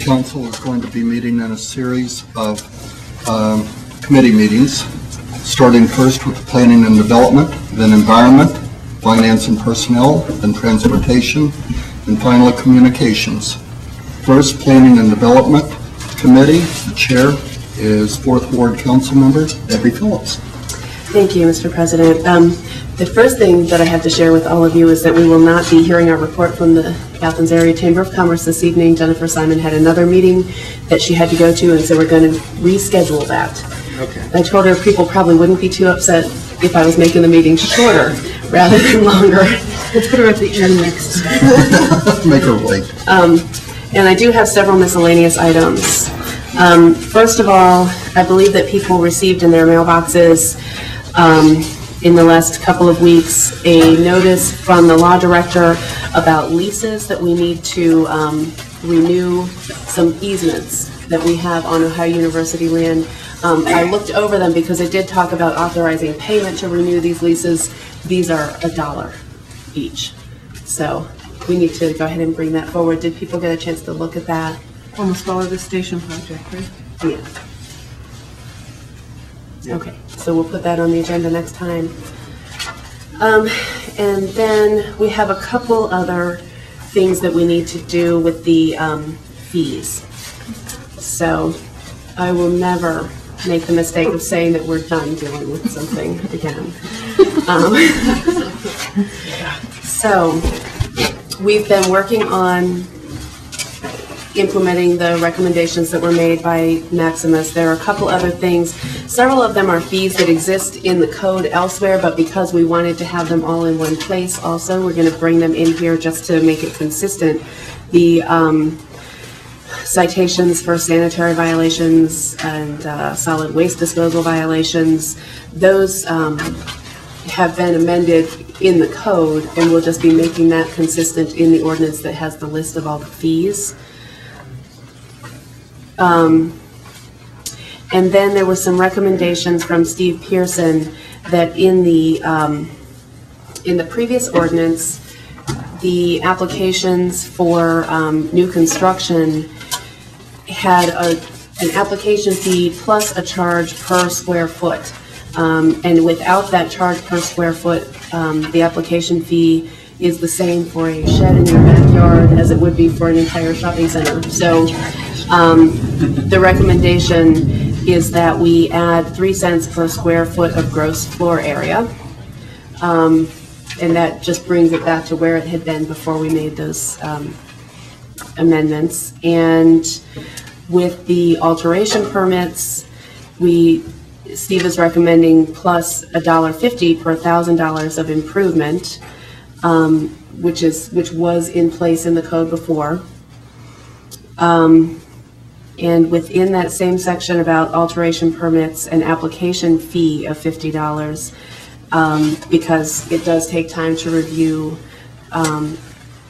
Council is going to be meeting in a series of committee meetings, starting first with Planning and Development, then Environment, Finance and Personnel, then Transportation, and finally Communications. First, Planning and Development Committee. The chair is 4th Ward Council Member Debbie Phillips. Thank you, Mr. President. The first thing that I have to share with all of you is that we will not be hearing our report from the Athens Area Chamber of Commerce this evening. Jennifer Simon had another meeting that she had to go to, and so we're going to reschedule that. Okay. I told her people probably wouldn't be too upset if I was making the meeting shorter rather than longer. Let's put her at the end next. Make her wait. And I do have several miscellaneous items. First of all, I believe that people received in their mailboxes in the last couple of weeks a notice from the law director about leases that we need to renew some easements that we have on Ohio University land. I looked over them because it did talk about authorizing payment to renew these leases. These are $1 each. So we need to go ahead and bring that forward. Did people get a chance to look at that? Almost all of the station project, right? Yeah. Okay, so we'll put that on the agenda next time. And then we have a couple other things that we need to do with the fees. So I will never make the mistake of saying that we're done dealing with something again. So we've been working on implementing the recommendations that were made by Maximus. There are a couple other things. Several of them are fees that exist in the code elsewhere, but because we wanted to have them all in one place also, we're going to bring them in here just to make it consistent. The citations for sanitary violations and solid waste disposal violations, those have been amended in the code, and we'll just be making that consistent in the ordinance that has the list of all the fees. And then there were some recommendations from Steve Pearson that in the previous ordinance, the applications for new construction had an application fee plus a charge per square foot. And without that charge per square foot, the application fee is the same for a shed in your backyard as it would be for an entire shopping center. So the recommendation is that we add 3 cents per square foot of gross floor area. And that just brings it back to where it had been before we made those amendments. And with the alteration permits, Steve is recommending plus $1.50 per $1,000 of improvement, which was in place in the code before. And within that same section about alteration permits, an application fee of $50, because it does take time to review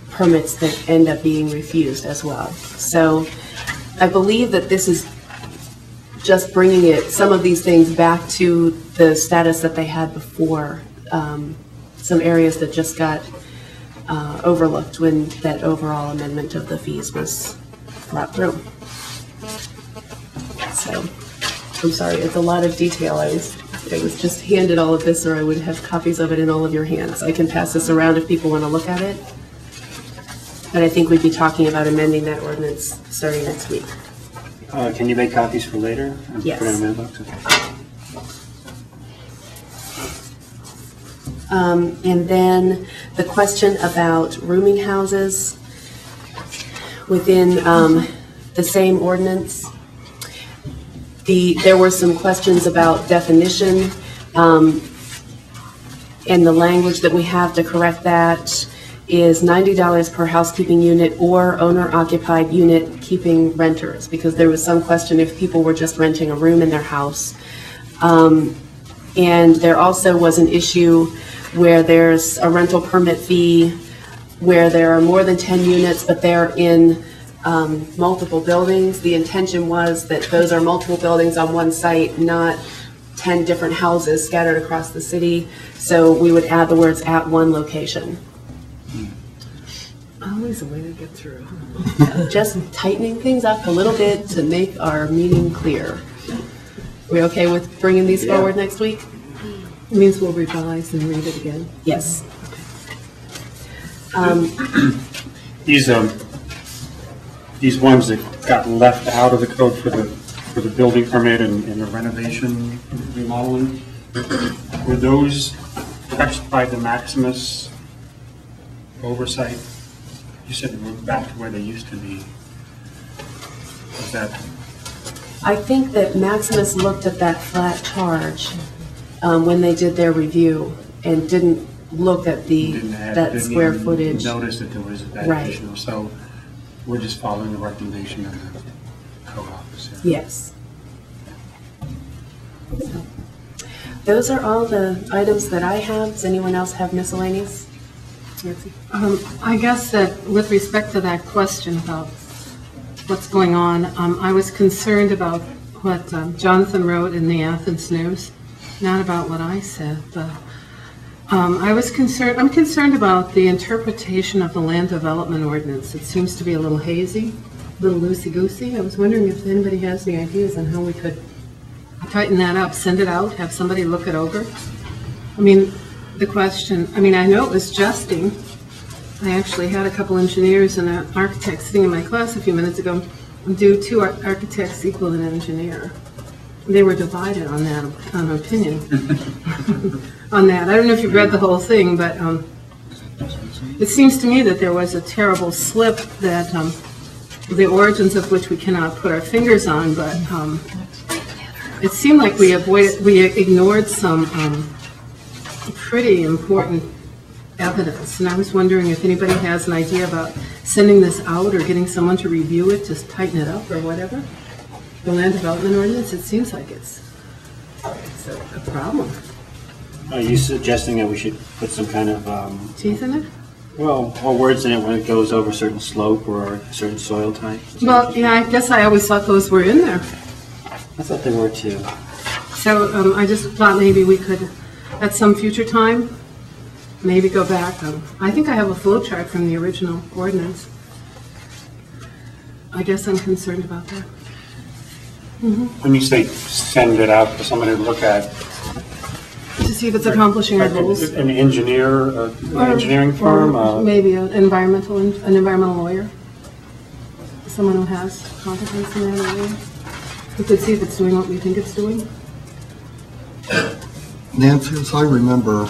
permits that end up being refused as well. So I believe that this is just bringing some of these things back to the status that they had before, some areas that just got overlooked when that overall amendment of the fees was brought through. So, I'm sorry, it's a lot of detail. I was just handed all of this, or I would have copies of it in all of your hands. I can pass this around if people want to look at it. But I think we'd be talking about amending that ordinance starting next week. Can you make copies for later? Yes. Put it in a mailbox? Okay. And then the question about rooming houses within the same ordinance. There were some questions about definition and the language that we have to correct that is $90 per housekeeping unit or owner-occupied unit keeping renters, because there was some question if people were just renting a room in their house. And there also was an issue where there's a rental permit fee where there are more than 10 units, but they're in multiple buildings. The intention was that those are multiple buildings on one site, not 10 different houses scattered across the city. So we would add the words "at one location." always a way to get through. Just tightening things up a little bit to make our meeting clear. We okay with bringing these Yeah. forward next week? It means we'll revise and read it again. Yes. These ones that got left out of the code for the building permit and the renovation remodeling, were those touched by the Maximus oversight? You said they were back to where they used to be. Was that, I think that Maximus looked at that flat charge when they did their review and didn't look at that square footage. Notice that there was that Right. additional, so we're just following the recommendation of the code officer. Yes. So, those are all the items that I have. Does anyone else have miscellaneous? Nancy? I guess that with respect to that question about what's going on, I was concerned about what Jonathan wrote in the Athens News, not about what I said, but I'm concerned about the interpretation of the land development ordinance. It seems to be a little hazy, a little loosey-goosey. I was wondering if anybody has any ideas on how we could tighten that up, send it out, have somebody look it over. I mean, I know it was jesting. I actually had a couple engineers and an architect sitting in my class a few minutes ago. Do two architects equal an engineer? They were divided on that, on opinion on that. I don't know if you've read the whole thing, but it seems to me that there was a terrible slip that the origins of which we cannot put our fingers on, but it seemed like we ignored some pretty important evidence, and I was wondering if anybody has an idea about sending this out or getting someone to review it, just tighten it up or whatever. The land development ordinance, it seems like it's a problem. Are you suggesting that we should put some kind of, Teeth in it? or words in it when it goes over a certain slope or a certain soil type? Well, yeah, I guess I always thought those were in there. I thought they were too. So I just thought maybe we could, at some future time, maybe go back. I think I have a flow chart from the original ordinance. I guess I'm concerned about that. When you say send it out for somebody to look at, To see if it's accomplishing our goals. an engineer, an engineering firm? Or maybe an environmental lawyer. Someone who has competence in that area. We could see if it's doing what we think it's doing. Nancy, as I remember,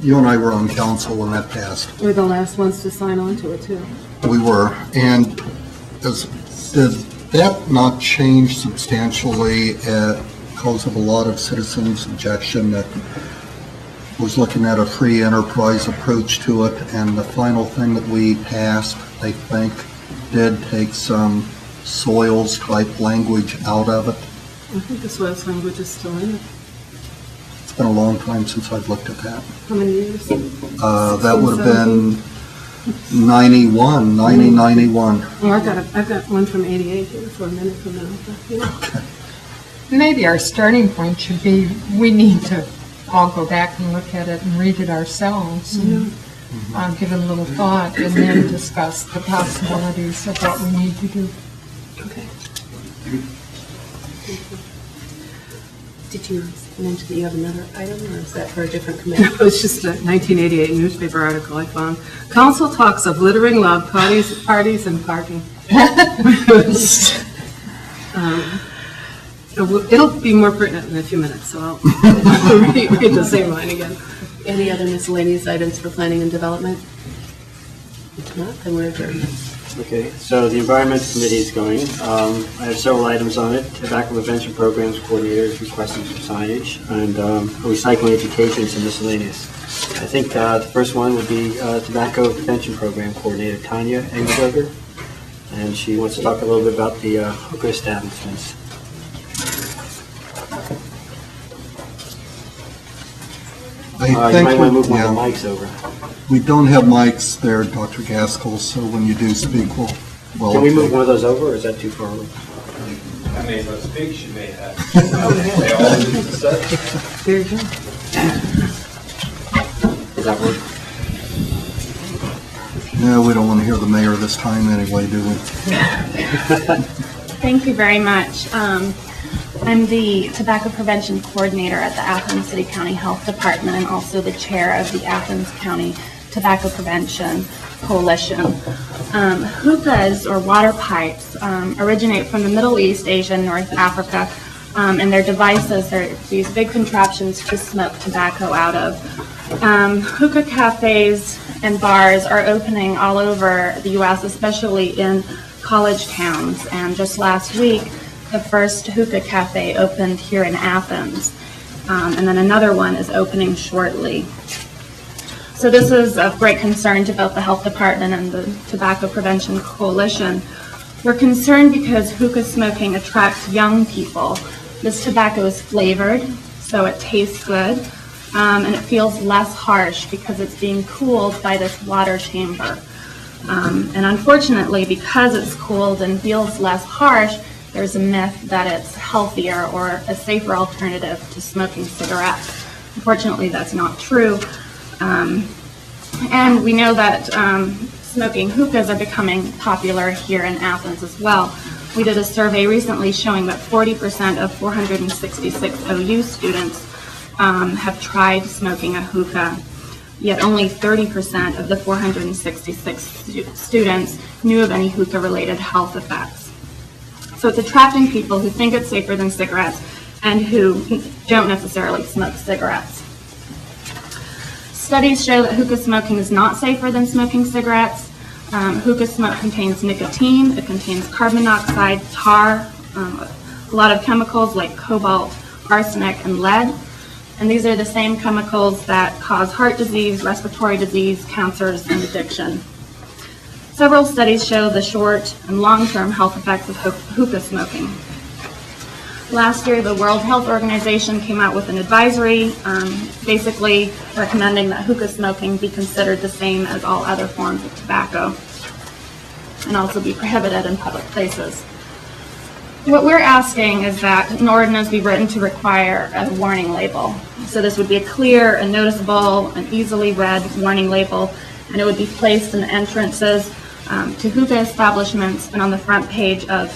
you and I were on council when that passed. We're the last ones to sign on to it, too. We were, and did that not change substantially because of a lot of citizens' objection that was looking at a free enterprise approach to it, and the final thing that we passed, I think, did take some soils type language out of it. I think the soils language is still in it. It's been a long time since I've looked at that. How many years? That would have been 91. Oh, I've got one from 88 here for a minute from now. But, yeah. Maybe our starting point should be, we need to all go back and look at it and read it ourselves and give it a little thought and then discuss the possibilities of what we need to do. Okay. Did you mention that you have another item, or is that for a different committee? It was just a 1988 newspaper article I found. Council talks of littering, loud parties and parking. It'll be more pertinent in a few minutes, so I'll read the same line again. Any other miscellaneous items for planning and development? If not, then we're adjourned. Okay, so the Environment Committee is going. I have several items on it. Tobacco Prevention Programs Coordinator is requesting some signage, and recycling education is miscellaneous. I think the first one would be Tobacco Prevention Program Coordinator Tanya Engelberger, and she wants to talk a little bit about the hookah establishments. You might want to move one of the mics over. We don't have mics there, Dr. Gaskell, so when you do speak, well. Can we move one of those over, or is that too far away? How many of those pigs you may have? They all use the stuff. There you go. Does that work? No, we don't want to hear the mayor this time anyway, do we? Thank you very much. I'm the Tobacco Prevention Coordinator at the Athens City County Health Department and also the chair of the Athens County Tobacco Prevention Coalition. Hookahs, or water pipes, originate from the Middle East, Asia, and North Africa, and their devices are these big contraptions to smoke tobacco out of. Hookah cafes and bars are opening all over the U.S., especially in college towns, and just last week, the first hookah cafe opened here in Athens, and then another one is opening shortly. So this is of great concern to both the Health Department and the Tobacco Prevention Coalition. We're concerned because hookah smoking attracts young people. This tobacco is flavored, so it tastes good, and it feels less harsh because it's being cooled by this water chamber. And unfortunately, because it's cooled and feels less harsh, there's a myth that it's healthier or a safer alternative to smoking cigarettes. Unfortunately, that's not true. And we know that smoking hookahs are becoming popular here in Athens as well. We did a survey recently showing that 40% of 466 OU students have tried smoking a hookah, yet only 30% of the 466 students knew of any hookah-related health effects. So it's attracting people who think it's safer than cigarettes and who don't necessarily smoke cigarettes. Studies show that hookah smoking is not safer than smoking cigarettes. Hookah smoke contains nicotine, it contains carbon monoxide, tar, a lot of chemicals like cobalt, arsenic, and lead. And these are the same chemicals that cause heart disease, respiratory disease, cancers, and addiction. Several studies show the short and long-term health effects of hookah smoking. Last year, the World Health Organization came out with an advisory basically recommending that hookah smoking be considered the same as all other forms of tobacco and also be prohibited in public places. What we're asking is that an ordinance be written to require a warning label. So this would be a clear and noticeable and easily read warning label, and it would be placed in the entrances to hookah establishments and on the front page of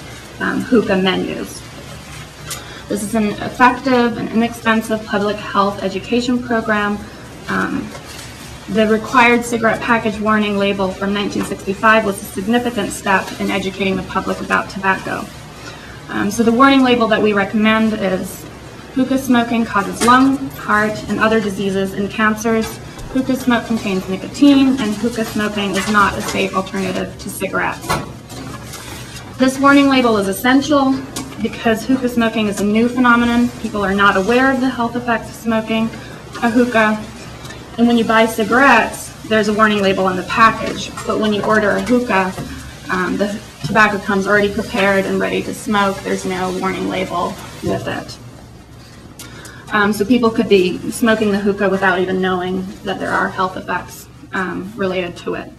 hookah menus. This is an effective and inexpensive public health education program. The required cigarette package warning label from 1965 was a significant step in educating the public about tobacco. So the warning label that we recommend is: hookah smoking causes lung, heart, and other diseases and cancers. Hookah smoke contains nicotine, and hookah smoking is not a safe alternative to cigarettes. This warning label is essential because hookah smoking is a new phenomenon. People are not aware of the health effects of smoking a hookah. And when you buy cigarettes, there's a warning label on the package. But when you order a hookah, the tobacco comes already prepared and ready to smoke. There's no warning label with it. So people could be smoking the hookah without even knowing that there are health effects related to it.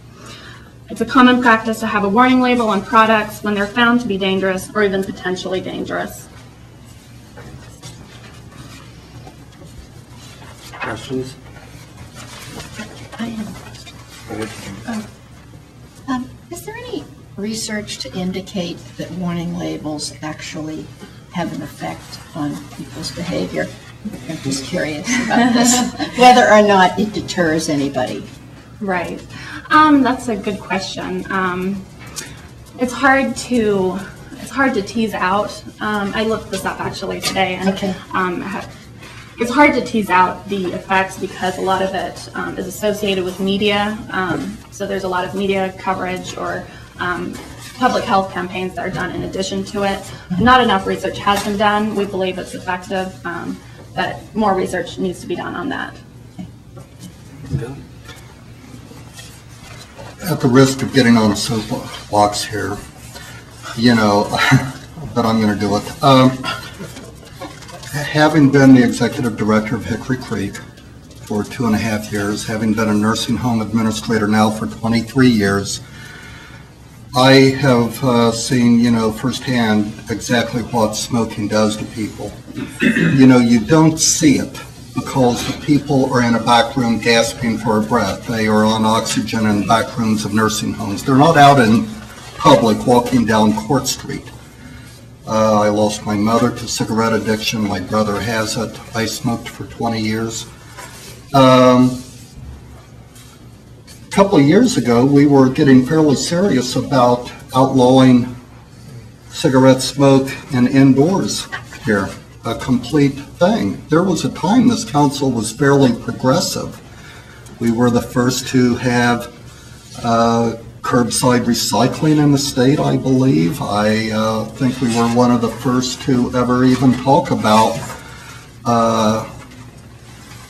It's a common practice to have a warning label on products when they're found to be dangerous or even potentially dangerous. Questions? I have a question. Is there any research to indicate that warning labels actually have an effect on people's behavior? I'm just curious about this, whether or not it deters anybody. Right. That's a good question. It's hard to tease out. I looked this up actually today, and Okay. It's hard to tease out the effects because a lot of it is associated with media. So there's a lot of media coverage or public health campaigns that are done in addition to it. Not enough research has been done. We believe it's effective, but more research needs to be done on that. At the risk of getting on a soapbox here, but I'm going to do it. Having been the executive director of Hickory Creek for 2.5 years, having been a nursing home administrator now for 23 years, I have seen, firsthand exactly what smoking does to people. You don't see it because the people are in a back room gasping for a breath. They are on oxygen in back rooms of nursing homes. They're not out in public walking down Court Street. I lost my mother to cigarette addiction. My brother has it. I smoked for 20 years. A couple of years ago, we were getting fairly serious about outlawing cigarette smoke in indoors here, a complete thing. There was a time this council was fairly progressive. We were the first to have curbside recycling in the state, I believe. I think we were one of the first to ever even talk about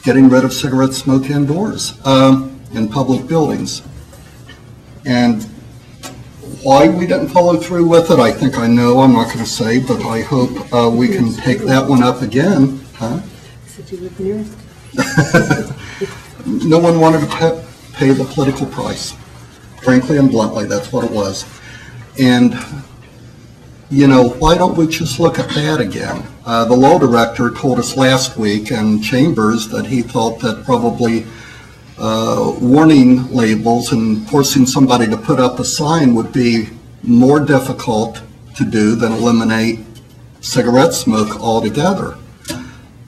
getting rid of cigarette smoke indoors in public buildings. And why we didn't follow through with it, I think I know, I'm not going to say, but I hope we can take that one up again. Huh? No one wanted to pay the political price. Frankly and bluntly, that's what it was. And, you know, why don't we just look at that again? The law director told us last week in Chambers that he thought that probably warning labels and forcing somebody to put up a sign would be more difficult to do than eliminate cigarette smoke altogether.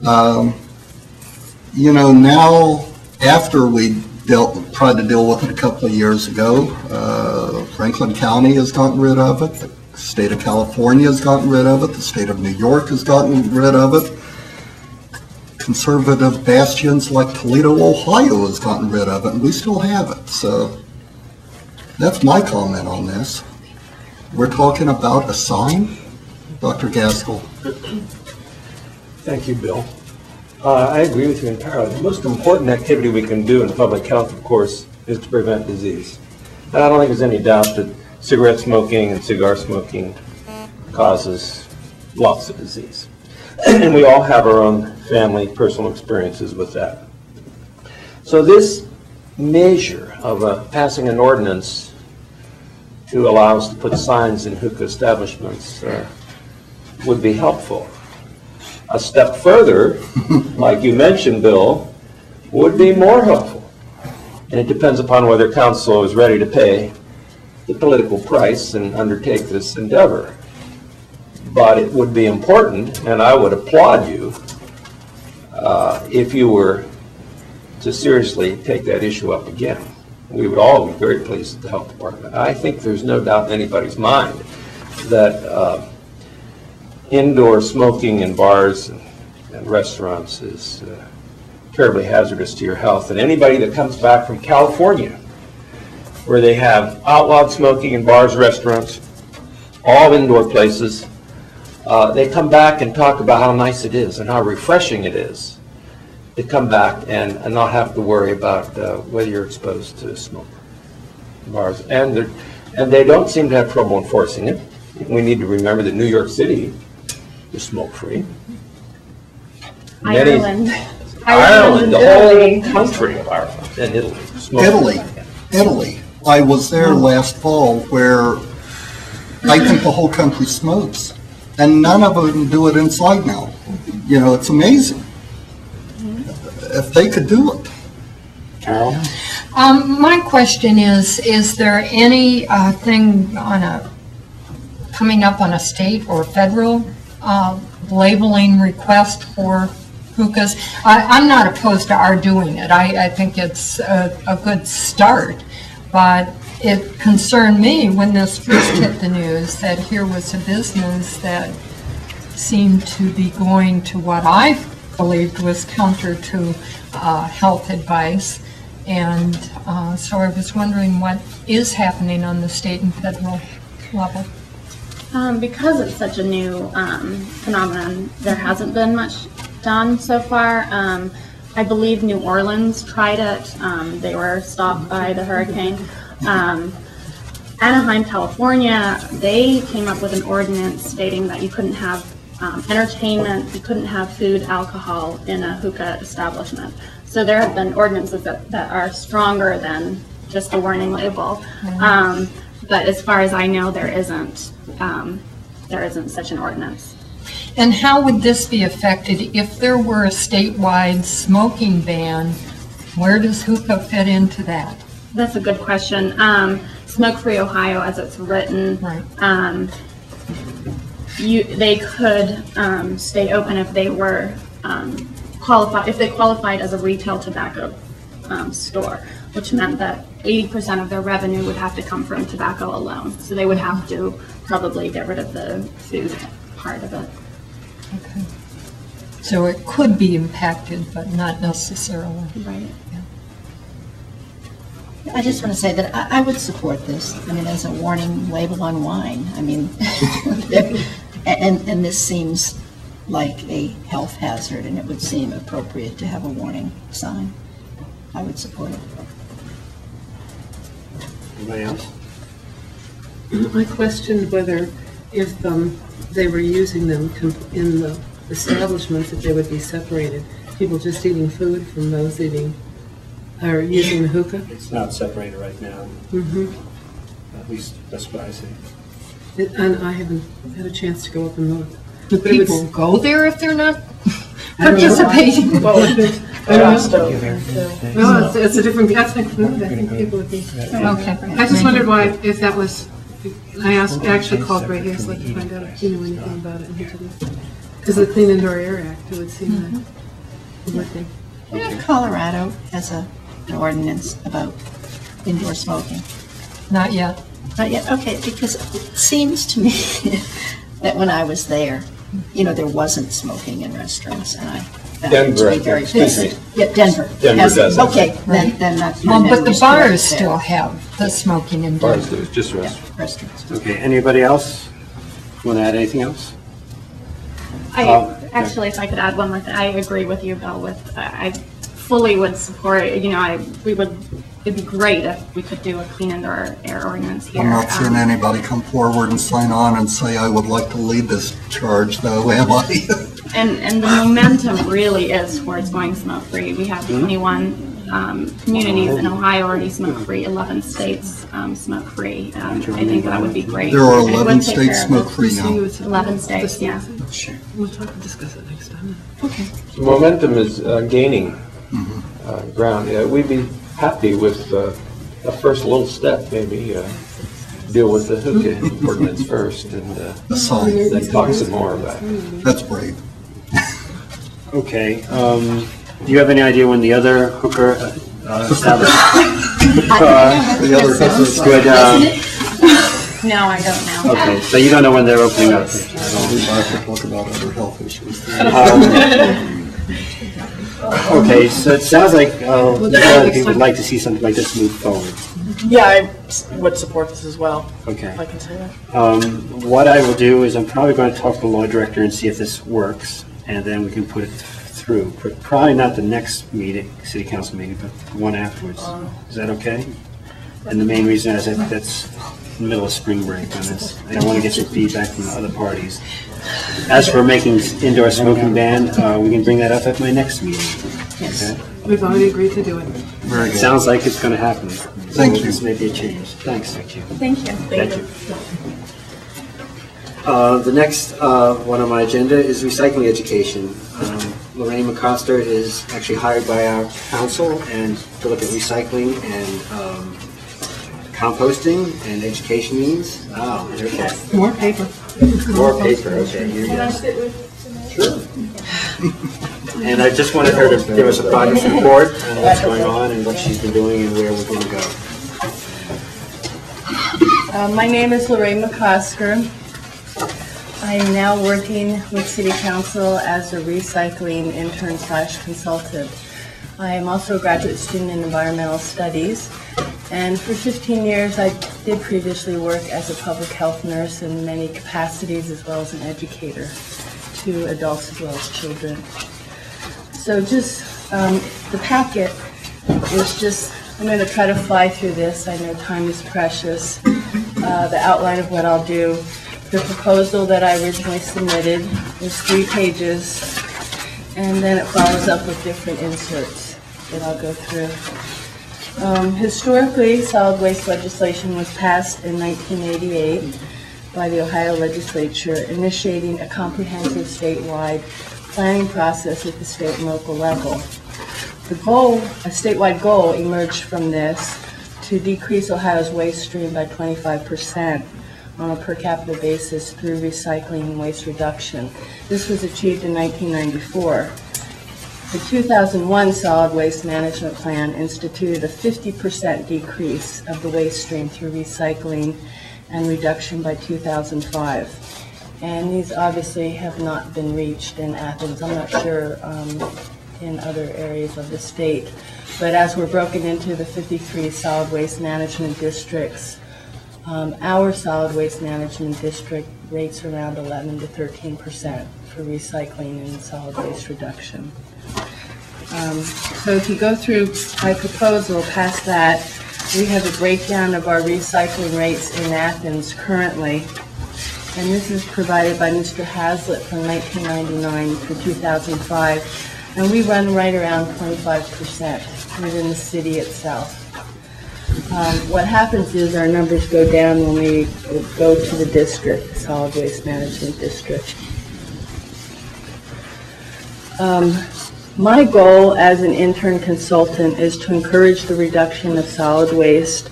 You know, now after we tried to deal with it a couple of years ago, Franklin County has gotten rid of it, the state of California has gotten rid of it, the state of New York has gotten rid of it. Conservative bastions like Toledo, Ohio has gotten rid of it, and we still have it. So that's my comment on this. We're talking about a sign? Dr. Gaskell. Thank you, Bill. I agree with you entirely. The most important activity we can do in public health, of course, is to prevent disease. And I don't think there's any doubt that cigarette smoking and cigar smoking causes lots of disease. And we all have our own family personal experiences with that. So this measure of passing an ordinance to allow us to put signs in hookah establishments would be helpful. A step further, like you mentioned, Bill, would be more helpful. And it depends upon whether council is ready to pay the political price and undertake this endeavor. But it would be important, and I would applaud you if you were to seriously take that issue up again. We would all be very pleased at the health department. I think there's no doubt in anybody's mind that indoor smoking in bars and restaurants is terribly hazardous to your health. And anybody that comes back from California, where they have outlawed smoking in bars, restaurants, all indoor places, they come back and talk about how nice it is and how refreshing it is to come back and not have to worry about whether you're exposed to smoke in bars. And they don't seem to have trouble enforcing it. We need to remember that New York City is smoke-free. Ireland, the whole country of Ireland and Italy. Italy. I was there last fall where I think the whole country smokes, and none of them do it inside now. You know, it's amazing. If they could do it. Carol? My question is there any thing coming up on a state or federal labeling request for hookahs? I'm not opposed to our doing it. I think it's a good start, but it concerned me when this first hit the news that here was a business that seemed to be going to what I believed was counter to health advice. And so I was wondering what is happening on the state and federal level. Because it's such a new phenomenon, there hasn't been much done so far. I believe New Orleans tried it. They were stopped by the hurricane. Anaheim, California, they came up with an ordinance stating that you couldn't have entertainment, you couldn't have food, alcohol in a hookah establishment. So there have been ordinances that are stronger than just a warning label. But as far as I know, there isn't such an ordinance. And how would this be affected if there were a statewide smoking ban? Where does hookah fit into that? That's a good question. Smoke-Free Ohio, as it's written, Right. They could stay open if they were qualified, if they qualified as a retail tobacco store, which meant that 80% of their revenue would have to come from tobacco alone. So they would have to probably get rid of the food part of it. Okay. So it could be impacted, but not necessarily. Right. I just want to say that I would support this. I mean, as a warning label on wine. I mean, and this seems like a health hazard, and it would seem appropriate to have a warning sign. I would support it. Anybody else? I questioned whether if they were using them in the establishments, if they would be separated. People just eating food from those eating, or using the hookah. It's not separated right now. Mm-hmm. At least that's what I see. And I haven't had a chance to go up and look. Do But it would- people go there if they're not I don't know. participating? I don't know. No, it's a different ethnic food. I think people would be. Okay. I just wondered why, if that was, I actually called Ray Hazlett to find out if he knew anything about it, and he didn't. Because of the Clean Indoor Air Act, it would seem that it would be. You know, Colorado has an ordinance about indoor smoking. Not yet. Not yet, okay, because it seems to me that when I was there, you know, there wasn't smoking in restaurants, and I found it to Denver, be very excuse me. busy. Yeah, Denver. Denver has it. does have Okay, then that's. my Well, but the memory's bars correct there. still have the smoking in Bars Denver. do, it's just Yeah, restaurants. restaurants. Okay, anybody else? Want to add anything else? Actually, if I could add one more thing, I agree with you, Bill, I fully would support, it'd be great if we could do a clean indoor air ordinance here. I'm not seeing anybody come forward and sign on and say, I would like to lead this charge, though, am I? And the momentum really is towards going smoke-free. We have 21 communities in Ohio already smoke-free, 11 states smoke-free. I think that would be great. There are And it would 11 take states care of smoke-free now. 11 states, yeah. We'll discuss it next time. So momentum is gaining ground. Yeah, we'd be happy with a first little step, maybe deal with the hookah ordinance first, and The sign, then talk some more about it. that's brave. Okay, do you have any idea when the other hooker establishment? The other hookers, Good, No, I don't know. okay, so you don't know when they're opening up? we might have to talk about other health issues. Okay, so it sounds like you would like to see something like this move forward. Yeah, I would support this as well, Okay. if I can say that. What I will do is I'm probably going to talk to the law director and see if this works, and then we can put it through. But probably not the next meeting, city council meeting, but the one afterwards. Is that okay? And the main reason is that that's in the middle of spring break on this. I don't want to get some feedback from the other parties. As for making indoor smoking ban, we can bring that up at my next meeting. Yes. Okay? We've already agreed to do it. Very It good. sounds like it's going to happen. Thank you. This may be a change. Thanks. Thank you. Thank you. Thank you. The next one on my agenda is recycling education. Lorraine McCoster is actually hired by our council and to look at recycling and composting and education means. Oh, okay. More paper. More paper, okay, here you go. Sure. And I just wanted her to give us a progress report on what's going on and what she's been doing and where we're going to go. My name is Lorraine McCosker. I am now working with City Council as a recycling intern/consultant. I am also a graduate student in environmental studies, and for 15 years I did previously work as a public health nurse in many capacities as well as an educator to adults as well as children. So just the packet is just, I'm going to try to fly through this. I know time is precious. The outline of what I'll do. The proposal that I originally submitted is 3 pages, and then it follows up with different inserts that I'll go through. Historically, solid waste legislation was passed in 1988. by the Ohio Legislature, initiating a comprehensive statewide planning process at the state and local level. The goal, a statewide goal, emerged from this to decrease Ohio's waste stream by 25% on a per capita basis through recycling and waste reduction. This was achieved in 1994. The 2001 Solid Waste Management Plan instituted a 50% decrease of the waste stream through recycling and reduction by 2005. And these obviously have not been reached in Athens. I'm not sure in other areas of the state. But as we're broken into the 53 solid waste management districts, our solid waste management district rates around 11 to 13% for recycling and solid waste reduction. So if you go through my proposal past that, we have a breakdown of our recycling rates in Athens currently. And this is provided by Mr. Hazlitt from 1999 through 2005. And we run right around 25% within the city itself. What happens is our numbers go down when we go to the district, the solid waste management district. My goal as an intern consultant is to encourage the reduction of solid waste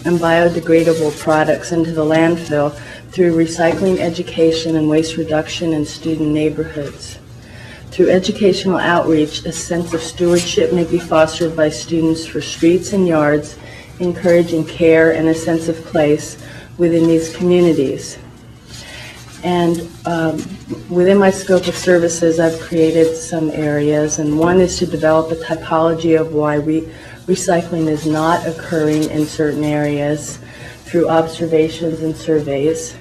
and biodegradable products into the landfill through recycling education and waste reduction in student neighborhoods. Through educational outreach, a sense of stewardship may be fostered by students for streets and yards, encouraging care and a sense of place within these communities. And within my scope of services, I've created some areas, and one is to develop a typology of why recycling is not occurring in certain areas through observations and surveys.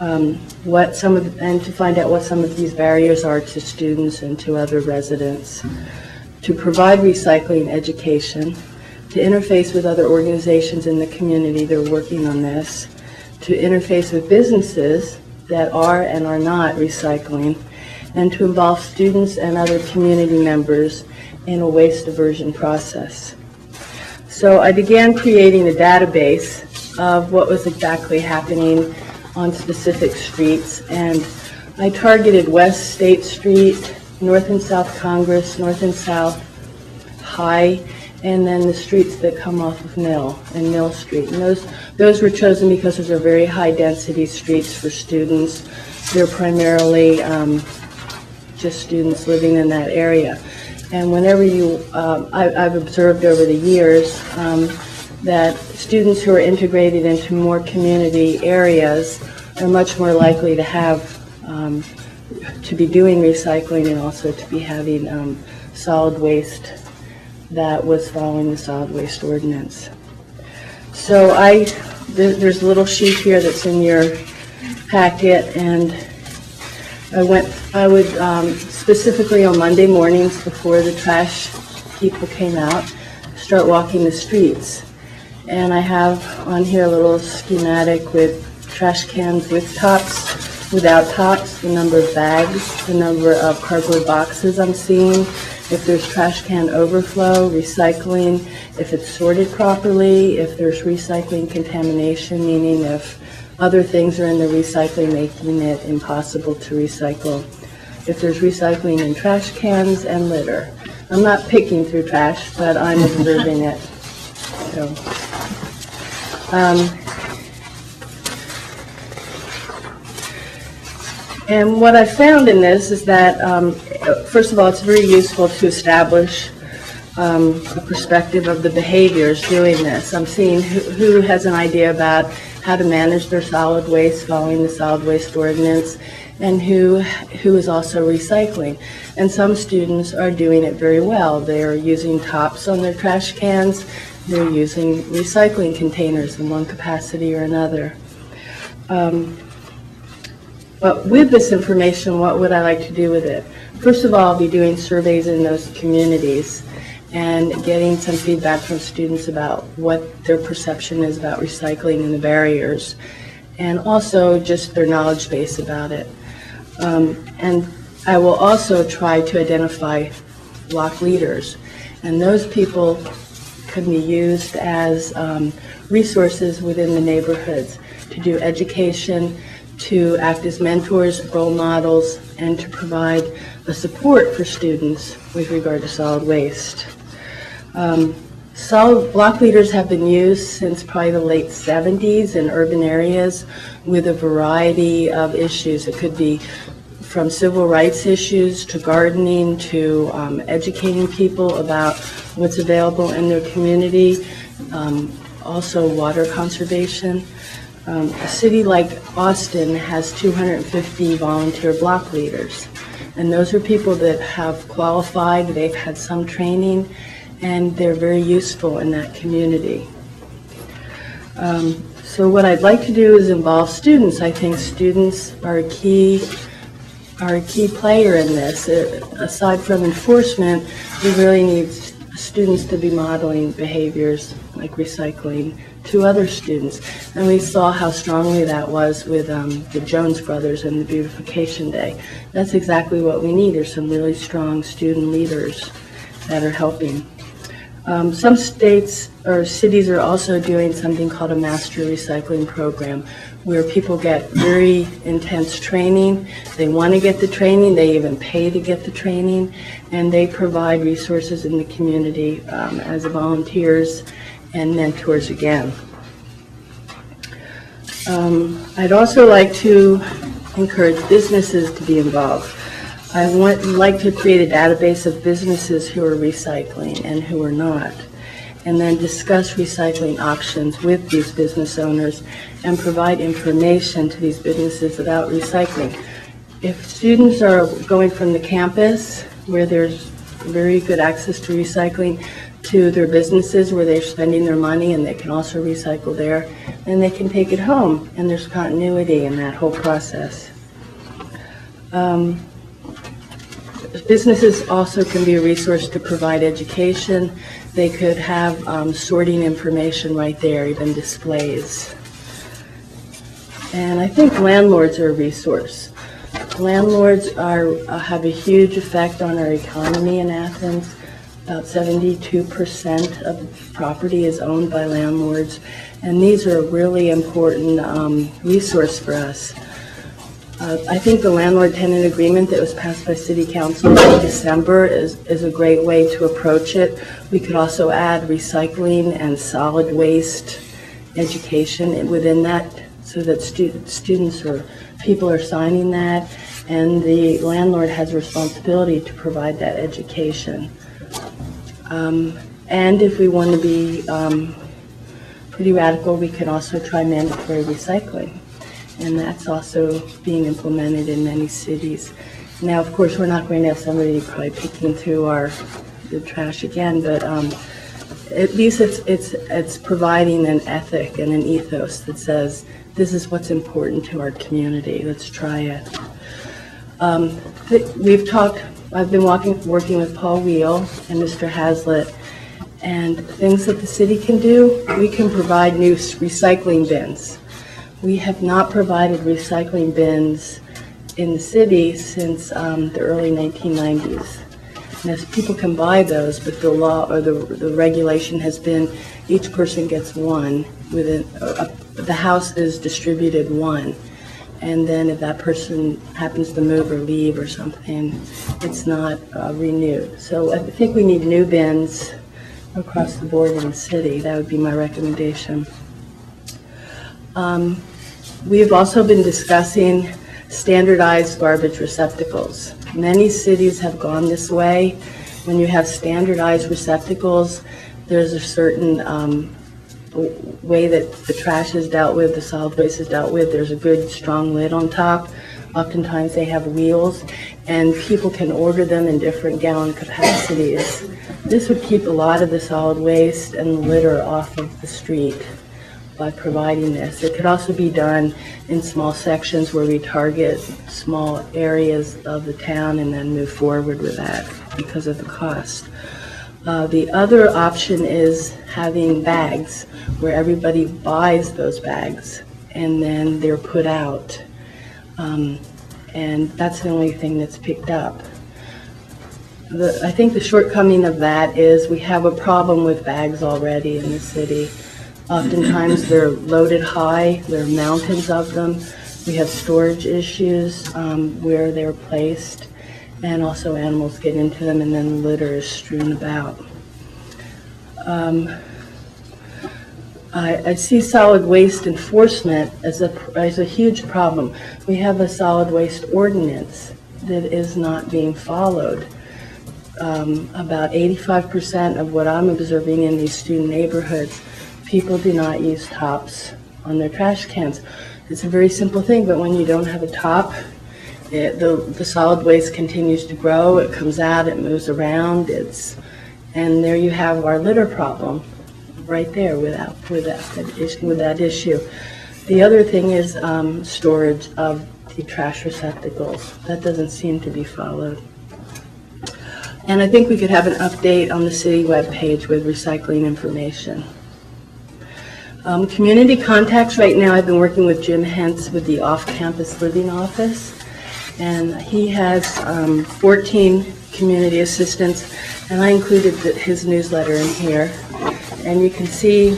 And to find out what some of these barriers are to students and to other residents. To provide recycling education, to interface with other organizations in the community that are working on this, to interface with businesses that are and are not recycling, and to involve students and other community members in a waste diversion process. So I began creating a database of what was exactly happening on specific streets, and I targeted West State Street, North and South Congress, North and South High, and then the streets that come off of Mill and Mill Street. And those were chosen because those are very high-density streets for students. They're primarily just students living in that area. And whenever I've observed over the years that students who are integrated into more community areas are much more likely to have, to be doing recycling and also to be having solid waste that was following the solid waste ordinance. So there's a little sheet here that's in your packet, and I would specifically on Monday mornings before the trash people came out, start walking the streets. And I have on here a little schematic with trash cans with tops, without tops, the number of bags, the number of cardboard boxes I'm seeing, if there's trash can overflow, recycling, if it's sorted properly, if there's recycling contamination, meaning if other things are in the recycling making it impossible to recycle, if there's recycling in trash cans and litter. I'm not picking through trash, but I'm observing it. So, and what I found in this is that, first of all, it's very useful to establish a perspective of the behaviors doing this. I'm seeing who has an idea about how to manage their solid waste following the solid waste ordinance, and who is also recycling. And some students are doing it very well. They're using tops on their trash cans. They're using recycling containers in one capacity or another. But with this information, what would I like to do with it? First of all, I'll be doing surveys in those communities and getting some feedback from students about what their perception is about recycling and the barriers, and also just their knowledge base about it. And I will also try to identify block leaders, and those people can be used as resources within the neighborhoods to do education, to act as mentors, role models, and to provide a support for students with regard to solid waste. Solid block leaders have been used since probably the late 70s in urban areas with a variety of issues. It could be from civil rights issues to gardening to educating people about what's available in their community, also water conservation. A city like Austin has 250 volunteer block leaders, and those are people that have qualified, they've had some training, and they're very useful in that community. So what I'd like to do is involve students. I think students are a key player in this. Aside from enforcement, we really need students to be modeling behaviors like recycling to other students. And we saw how strongly that was with the Jones Brothers and the Beautification Day. That's exactly what we need. There's some really strong student leaders that are helping. Some states or cities are also doing something called a master recycling program, where people get very intense training. They want to get the training, they even pay to get the training, and they provide resources in the community as volunteers and mentors again. I'd also like to encourage businesses to be involved. I would like to create a database of businesses who are recycling and who are not, and then discuss recycling options with these business owners and provide information to these businesses about recycling. If students are going from the campus, where there's very good access to recycling, to their businesses where they're spending their money and they can also recycle there, then they can take it home, and there's continuity in that whole process. Businesses also can be a resource to provide education. They could have sorting information right there, even displays. And I think landlords are a resource. Landlords have a huge effect on our economy in Athens. About 72% of property is owned by landlords, and these are a really important resource for us. I think the landlord-tenant agreement that was passed by City Council in December is a great way to approach it. We could also add recycling and solid waste education within that, so that students or people are signing that, and the landlord has a responsibility to provide that education. And if we want to be pretty radical, we can also try mandatory recycling. And that's also being implemented in many cities. Now, of course, we're not going to have somebody probably picking through the trash again, but at least it's providing an ethic and an ethos that says, this is what's important to our community. Let's try it. I've been working with Paul Wheel and Mr. Hazlitt, and things that the city can do, we can provide new recycling bins. We have not provided recycling bins in the city since the early 1990s. And as people can buy those, but the law or the regulation has been each person gets one. The house is distributed one. And then if that person happens to move or leave or something, it's not renewed. So I think we need new bins across the board in the city. That would be my recommendation. We've also been discussing standardized garbage receptacles. Many cities have gone this way. When you have standardized receptacles, there's a certain way that the trash is dealt with, the solid waste is dealt with. There's a good strong lid on top. Oftentimes they have wheels, and people can order them in different gallon capacities. This would keep a lot of the solid waste and litter off of the street by providing this. It could also be done in small sections where we target small areas of the town and then move forward with that because of the cost. The other option is having bags where everybody buys those bags and then they're put out. And that's the only thing that's picked up. I think the shortcoming of that is we have a problem with bags already in the city. Oftentimes, they're loaded high, there are mountains of them. We have storage issues where they're placed, and also animals get into them, and then the litter is strewn about. I see solid waste enforcement as a huge problem. We have a solid waste ordinance that is not being followed. About 85% of what I'm observing in these student neighborhoods, people do not use tops on their trash cans. It's a very simple thing, but when you don't have a top, the solid waste continues to grow. It comes out, it moves around, and there you have our litter problem right there with that issue. The other thing is storage of the trash receptacles. That doesn't seem to be followed. And I think we could have an update on the city webpage with recycling information. Community contacts, right now I've been working with Jim Hentz with the off-campus living office, and he has 14 community assistants, and I included his newsletter in here. And you can see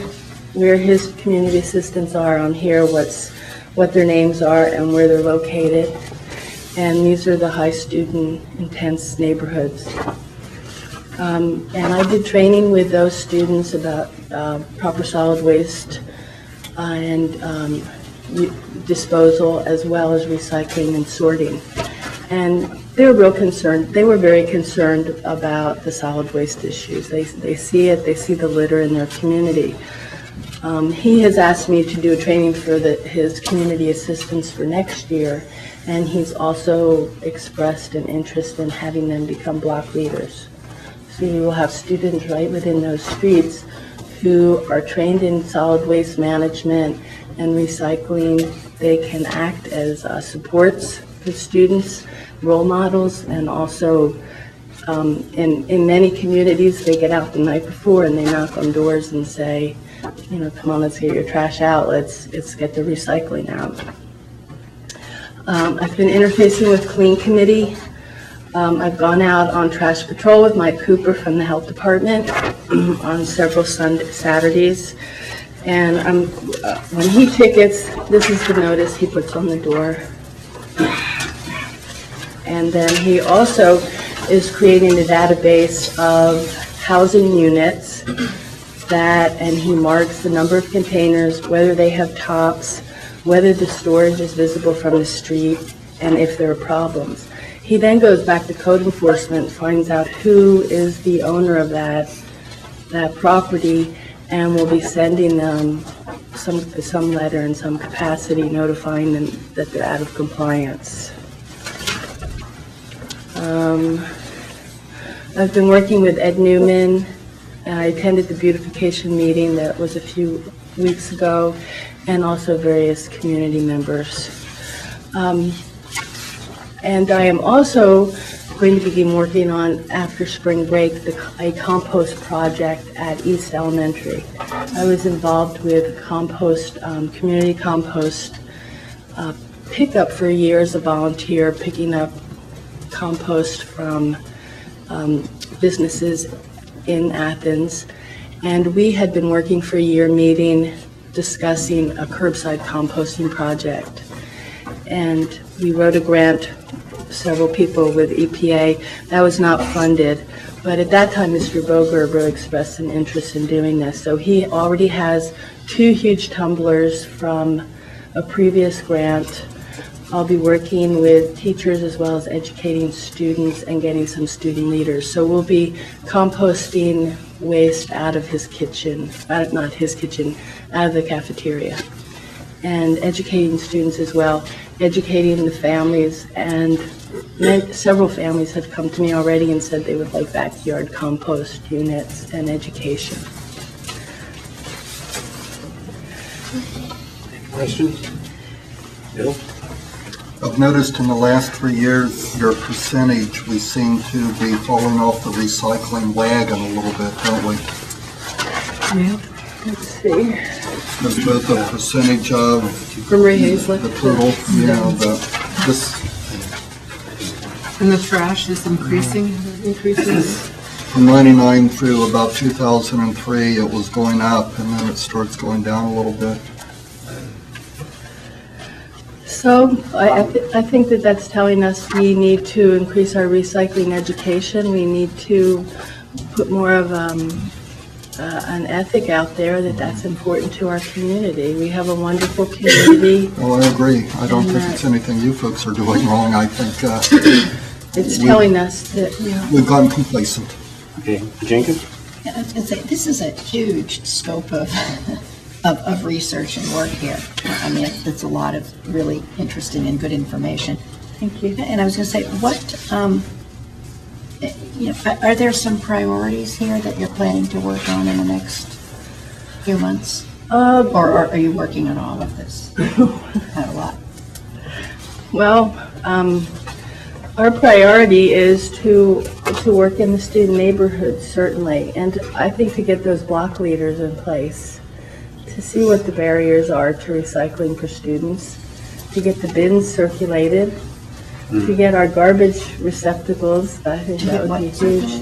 where his community assistants are on here, what their names are and where they're located. And these are the high student intense neighborhoods. And I did training with those students about proper solid waste and disposal, as well as recycling and sorting. And they were real concerned. They were very concerned about the solid waste issues. They see it. They see the litter in their community. He has asked me to do a training for his community assistants for next year, and he's also expressed an interest in having them become block leaders. So you will have students right within those streets who are trained in solid waste management and recycling. They can act as supports for students, role models, and also in many communities, they get out the night before and they knock on doors and say, come on, let's get your trash out, let's get the recycling out. I've been interfacing with Clean Committee. I've gone out on trash patrol with Mike Cooper from the Health Department on several Saturdays. And when he tickets, this is the notice he puts on the door. And then he also is creating a database of housing units and he marks the number of containers, whether they have tops, whether the storage is visible from the street, and if there are problems. He then goes back to code enforcement, finds out who is the owner of that property, and will be sending them some letter in some capacity notifying them that they're out of compliance. I've been working with Ed Newman. I attended the beautification meeting that was a few weeks ago, and also various community members. And I am also going to begin working on, after spring break, a compost project at East Elementary. I was involved with community compost pickup for years, a volunteer picking up compost from businesses in Athens. And we had been working for a year, meeting, discussing a curbside composting project. And we wrote a grant, several people with EPA. That was not funded. But at that time, Mr. Bogerber expressed an interest in doing this. So he already has 2 huge tumblers from a previous grant. I'll be working with teachers as well as educating students and getting some student leaders. So we'll be composting waste out of his kitchen, not his kitchen, out of the cafeteria. And educating students as well, educating the families, and several families have come to me already and said they would like backyard compost units and education. Questions? Bill? I've noticed in the last 3 years, your percentage, we seem to be falling off the recycling wagon a little bit, don't we? Yeah. Let's see. There's both the percentage of From Ray Hazlett. the total, this And the trash is increasing, increases. from 99 through about 2003, it was going up, and then it starts going down a little bit. So I think that that's telling us we need to increase our recycling education. We need to put more of an ethic out there that that's important to our community. We have a wonderful community. Well, I agree. I don't think it's anything you folks are doing wrong. I think It's telling us that, we've gotten complacent. Okay, Jenkins? Yeah, I was going to say, this is a huge scope of, of research and work here. I mean, it's a lot of really interesting and good information. thank you. And I was going to say, what, are there some priorities here that you're planning to work on in the next few months? Or are you working on all of this? Not a lot. Well, our priority is to work in the student neighborhoods, certainly, and I think to get those block leaders in place, to see what the barriers are to recycling for students, to get the bins circulated, to get our garbage receptacles. I think that would be huge.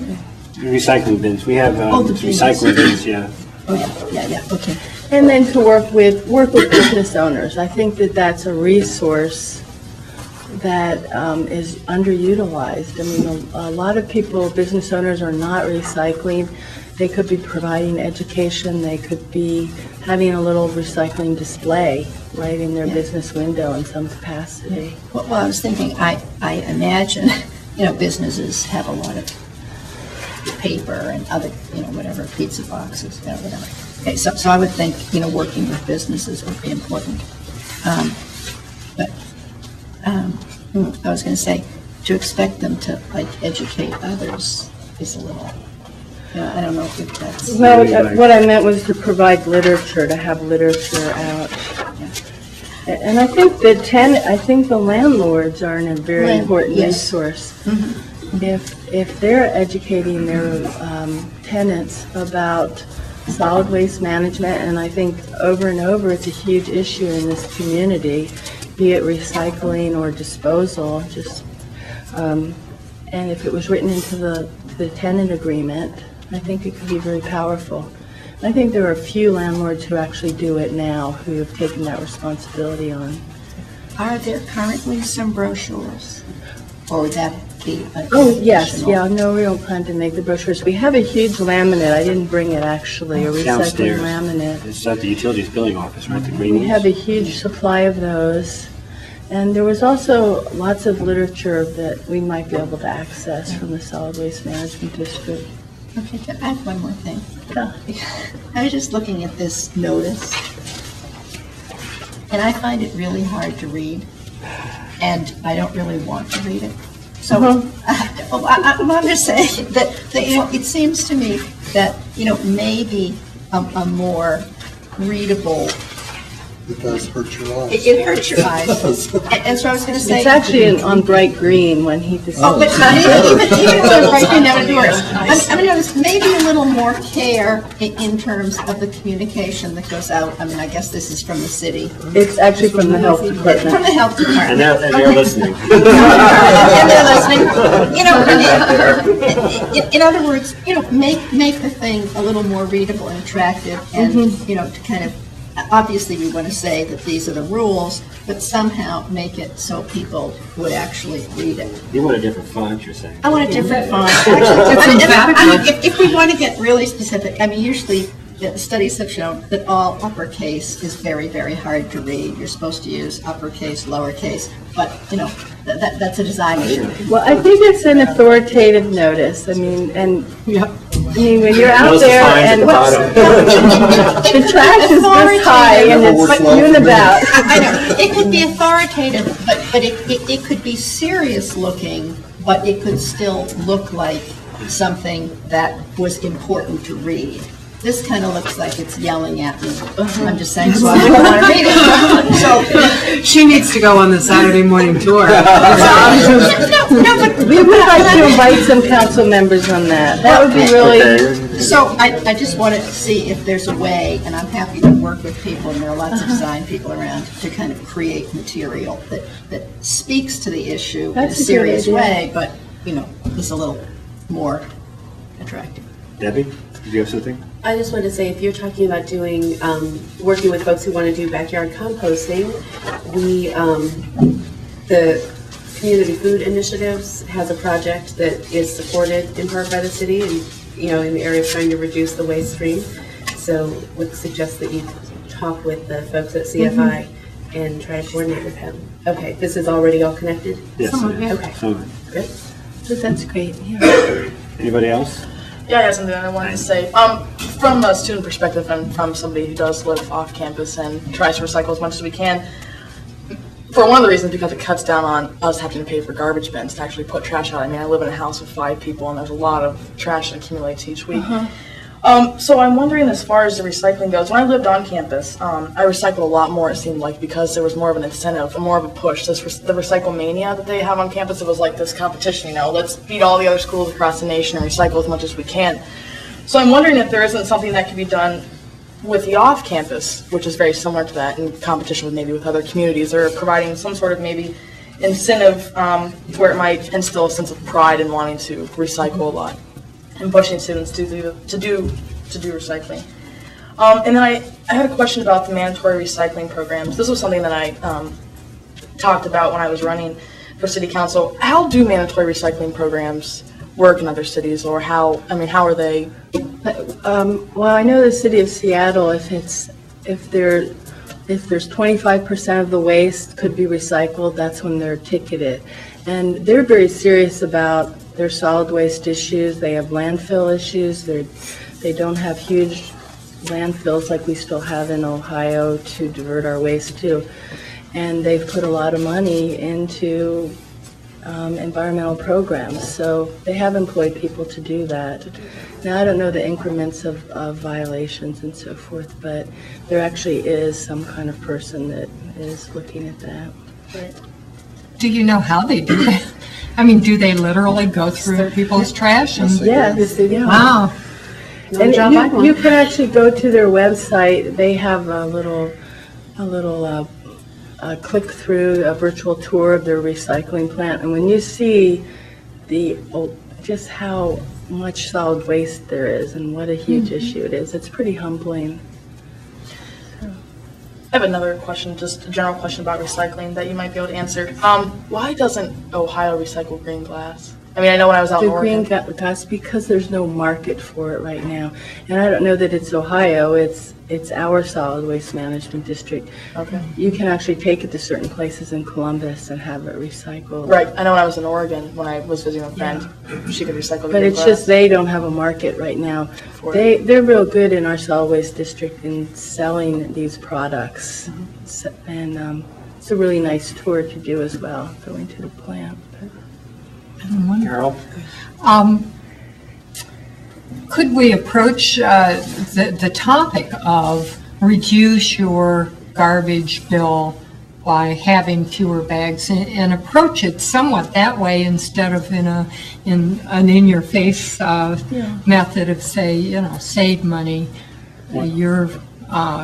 Recycling bins. We have the bins. recycling bins, yeah. Oh, yeah, okay. And then to work with business owners. I think that that's a resource that is underutilized. I mean, a lot of people, business owners, are not recycling. They could be providing education. They could be having a little recycling display right in their business window in some capacity. Well, I was thinking, I imagine, businesses have a lot of paper and other, whatever, pizza boxes, whatever. Okay, so I would think, working with businesses would be important. But I was going to say, to expect them to, educate others is a little, I don't know if that's... Well, what I meant was to provide literature, to have literature out. And I think the landlords are a very important resource. If they're educating their tenants about solid waste management, and I think over and over it's a huge issue in this community, be it recycling or disposal, and if it was written into the tenant agreement, I think it could be very powerful. I think there are a few landlords who actually do it now, who have taken that responsibility on. Are there currently some brochures? Or would that be Oh, yes, no, we don't plan to make the brochures. We have a huge laminate, I didn't bring it actually, a recycling Downstairs. laminate. It's at the utilities billing office, right, the green We ones? have a huge supply of those. And there was also lots of literature that we might be able to access from the Solid Waste Management District. Okay, I have one more thing. Yeah. I was just looking at this notice, and I find it really hard to read, and I don't really want to read it. So I'm just saying that it seems to me that, maybe a more readable... It does hurt your eyes. It hurts your eyes. And so I was going to say... It's actually on bright green when he decides. Oh, but even on bright green outdoors. I mean, there's maybe a little more care in terms of the communication that goes out. I mean, I guess this is from the city. It's actually from the health department. From the health department. And they're listening. And they're listening. In other words, make the thing a little more readable and attractive, and to kind of, obviously we want to say that these are the rules, but somehow make it so people would actually read it. You want a different font, you're saying? I want a different font. If we want to get really specific, I mean, usually the studies have shown that all uppercase is very, very hard to read. You're supposed to use uppercase, lowercase, but, that's a design issue. Well, I think it's an authoritative notice. I mean, when you're out there and the trash is this high and it's hewn about. I know, it could be authoritative, but it could be serious looking, but it could still look like something that was important to read. This kind of looks like it's yelling at me. I'm just saying, so I don't want to read it. So, She needs to go on the Saturday morning tour. no, but We would like to invite some council members on that. That would be really, So I just want to see if there's a way, and I'm happy to work with people, and there are lots of design people around, to kind of create material that speaks to the issue in a That's a good serious idea. way, but, is a little more attractive. Debbie, did you have something? I just wanted to say, if you're talking about doing, working with folks who want to do backyard composting, the Community Food Initiatives has a project that is supported in part by the city and, in the area of trying to reduce the waste stream. So would suggest that you talk with the folks at CFI and try to coordinate with them. Okay, this is already all connected? Yes. Okay, Some. good. That's great, yeah. Anybody else? Yeah, I have something I wanted to say. From a student perspective and from somebody who does live off campus and tries to recycle as much as we can, for one of the reasons, because it cuts down on us having to pay for garbage bins to actually put trash out. I mean, I live in a house of 5 people and there's a lot of trash that accumulates each week. So I'm wondering, as far as the recycling goes, when I lived on campus, I recycled a lot more, it seemed like, because there was more of an incentive, more of a push. The recycle mania that they have on campus, it was like this competition, let's beat all the other schools across the nation and recycle as much as we can. So I'm wondering if there isn't something that could be done with the off-campus, which is very similar to that, in competition with other communities, or providing some sort of maybe incentive where it might instill a sense of pride in wanting to recycle a lot and pushing students to do recycling. And then I had a question about the mandatory recycling programs. This was something that I talked about when I was running for city council. How do mandatory recycling programs work in other cities, or how are they? Well, I know the city of Seattle, if there's 25% of the waste could be recycled, that's when they're ticketed. And they're very serious about their solid waste issues. They have landfill issues. They don't have huge landfills like we still have in Ohio to divert our waste to. And they've put a lot of money into environmental programs. So they have employed people to do that. Now, I don't know the increments of violations and so forth, but there actually is some kind of person that is looking at that. Right. Do you know how they do that? I mean, do they literally go through people's trash? And Yes, they do. Wow. And you can actually go to their website. They have a little click through, a virtual tour of their recycling plant. And when you see just how much solid waste there is and what a huge issue it is, it's pretty humbling. I have another question, just a general question about recycling that you might be able to answer. Why doesn't Ohio recycle green glass? I mean, I know when I was out in The Oregon. green glass, because there's no market for it right now. And I don't know that it's Ohio, it's our solid waste management district. Okay. You can actually take it to certain places in Columbus and have it recycled. Right. I know when I was in Oregon, when I was visiting a friend, she could recycle the But green it's glass. just they don't have a market right now. For it. They're real good in our solid waste district in selling these products. And it's a really nice tour to do as well, going to the plant. Carol? Could we approach the topic of reduce your garbage bill by having fewer bags and approach it somewhat that way instead of in an in-your-face method of, say, save money. Your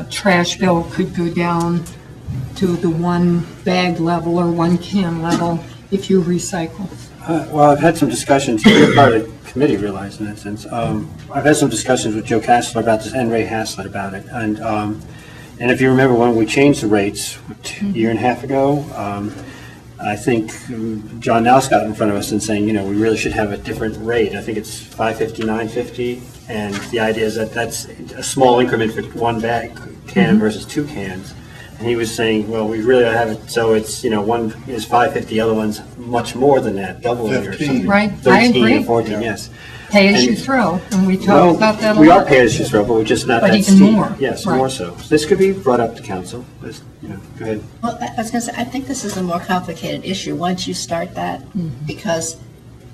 trash bill could go down to the 1 bag level or 1 can level if you recycle. Well, I've had some discussions, you're part of the committee, realize, in that sense. I've had some discussions with Joe Castler about this and Ray Haslett about it. And if you remember when we changed the rates a year and a half ago, I think John Nels got in front of us and saying, we really should have a different rate. I think it's $5.50, $9.50. And the idea is that that's a small increment for 1 bag can versus 2 cans. And he was saying, well, we really have it so it's, one is $5.50, the other one's much more than that, doubling or 15. something. Right, I 13 agree. or 14, yes. Pay as And- you throw, and we Well, talked about that a lot. we are pay as you throw, but we're just not But that even steep. more. Yes, Right. more so. This could be brought up to council. Go ahead. Well, I was going to say, I think this is a more complicated issue once you start that, because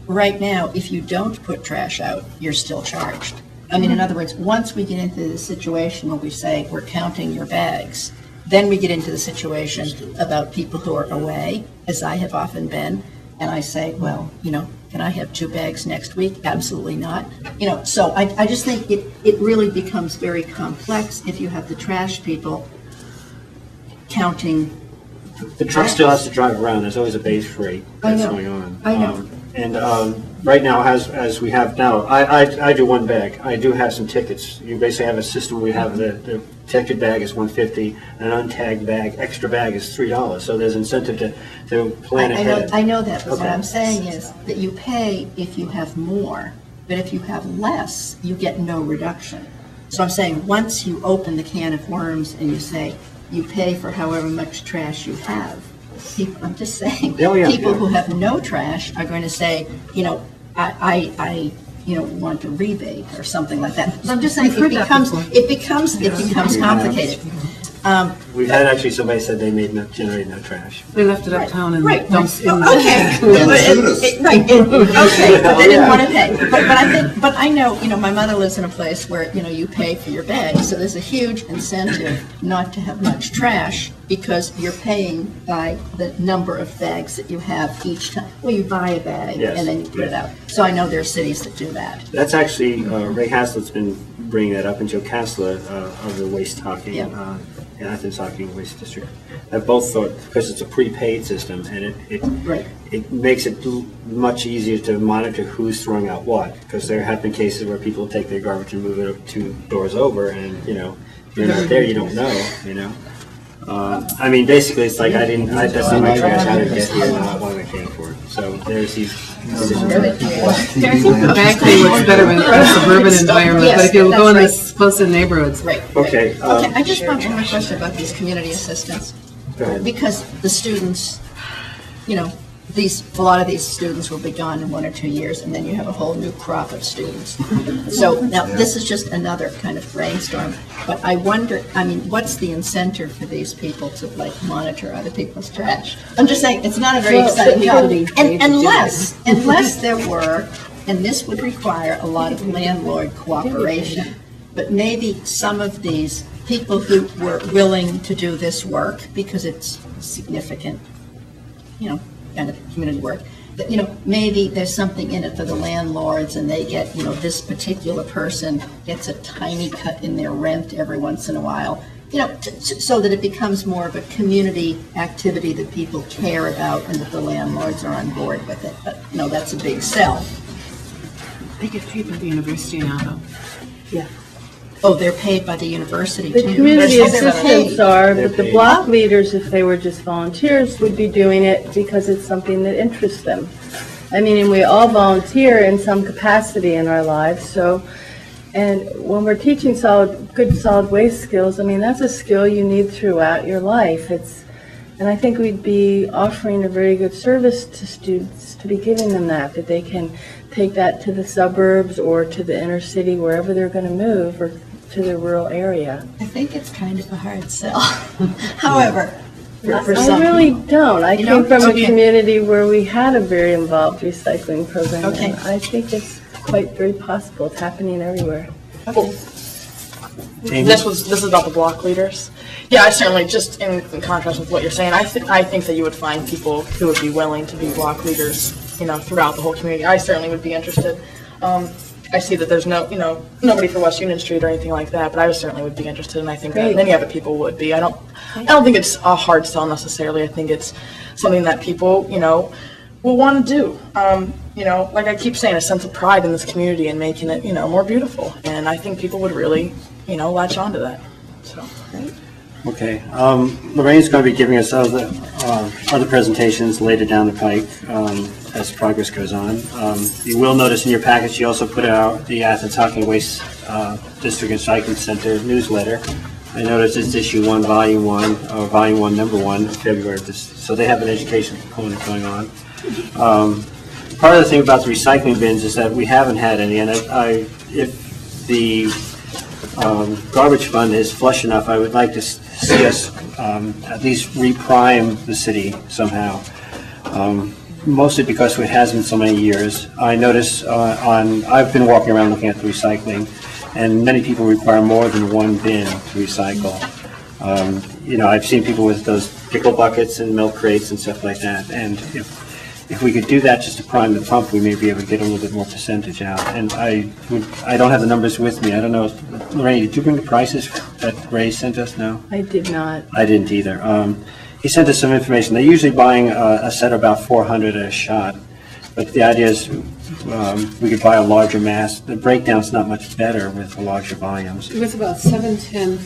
right now, if you don't put trash out, you're still charged. I mean, in other words, once we get into the situation where we say, we're counting your bags, then we get into the situation about people who are away, as I have often been, and I say, well, can I have 2 bags next week? Absolutely not. So I just think it really becomes very complex if you have the trash people counting. The truck still has to drive around. There's always a base rate I that's know. going on. I know. And right now, as we have now, I do one bag. I do have some tickets. You basically have a system. We have the ticketed bag is $150, and an untagged bag, extra bag is $3. So there's incentive to plan ahead. I know that, but what Okay. I'm saying is that you pay if you have more, but if you have less, you get no reduction. So I'm saying, once you open the can of worms and you say, you pay for however much trash you have, I'm just saying, Oh, yeah, people yeah. who have no trash are going to say, I want a rebate or something like that. So I'm just saying, We've heard that it becomes complicated. We've had actually somebody said they generated no trash. They left it uptown and Right, dumped in. okay. Right, okay, but they didn't want to pay. But I know, my mother lives in a place where, you pay for your bag, so there's a huge incentive not to have much trash because you're paying by the number of bags that you have each time. Well, you buy a bag Yes. and then you put it out. So I know there are cities that do that. That's actually, Ray Haslett's been bringing that up, and Joe Kassler of the Waste Hocking, Yeah. Athens Hocking Waste District. Have both thought, because it's a prepaid system, and Right. it makes it much easier to monitor who's throwing out what, because there have been cases where people take their garbage and move it up 2 doors over, and, if you're not there, you don't know. I mean, basically, it's like that's not my trash, I didn't get here, not what I came for. So there's these. I think the bag thing works better in a suburban environment, but if you go in Yes, the close in neighborhoods. Right. Okay. Okay, I just want one more question about these community assistants. Go ahead. Because the students, a lot of these students will be gone in 1 or 2 years, and then you have a whole new crop of students. So now, this is just another kind of brainstorm, but I wonder, what's the incentive for these people to monitor other people's trash? I'm just saying, it's not a very exciting job. And unless there were, and this would require a lot of landlord cooperation, but maybe some of these people who were willing to do this work, because it's significant, kind of community work, that, maybe there's something in it for the landlords and they get, this particular person gets a tiny cut in their rent every once in a while, so that it becomes more of a community activity that people care about and that the landlords are on board with it. But, that's a big sell. They get paid by the university now, though. Oh, they're paid by the university The too. community Oh, they're assistants paid. are, They're but the paid. block leaders, if they were just volunteers, would be doing it because it's something that interests them. And we all volunteer in some capacity in our lives, so, and when we're teaching good solid waste skills, that's a skill you need throughout your life. And I think we'd be offering a very good service to students to be giving them that they can take that to the suburbs or to the inner city, wherever they're going to move, or to the rural area. I think it's kind of a hard sell. However, for I some. really don't. I You came know? from Okay. a community where we had a very involved recycling program. Okay. And I think it's quite very possible. It's happening everywhere. This is about the block leaders. Yeah, I certainly, just in contrast with what you're saying, I think that you would find people who would be willing to be block leaders, throughout the whole community. I certainly would be interested. I see that there's nobody for West Union Street or anything like that, but I certainly would be interested, and I think that Great. many other people would be. I don't think it's a hard sell necessarily. I think it's something that people, will want to do. Like I keep saying, a sense of pride in this community and making it, more beautiful. And I think people would really, latch onto that. So. Okay, Lorraine's going to be giving us other presentations later down the pike as progress goes on. You will notice in your package, she also put out the Athens Hocking Waste District Recycling Center newsletter. I noticed it's issue 1, volume 1, or volume 1, number 1, February of this. So they have an education component going on. Part of the thing about the recycling bins is that we haven't had any, and if the garbage fund is flush enough, I would like to see us at least reprime the city somehow. Mostly because it has been so many years. I notice I've been walking around looking at the recycling, and many people require more than 1 bin to recycle. I've seen people with those pickle buckets and milk crates and stuff like that, and if we could do that just to prime the pump, we may be able to get a little bit more percentage out. And I don't have the numbers with me. I don't know. Lorraine, did you bring the prices that Ray sent us? No? I did not. I didn't either. He sent us some information. They're usually buying a set of about 400 at a shot. But the idea is we could buy a larger mass. The breakdown's not much better with the larger volumes. It was about 710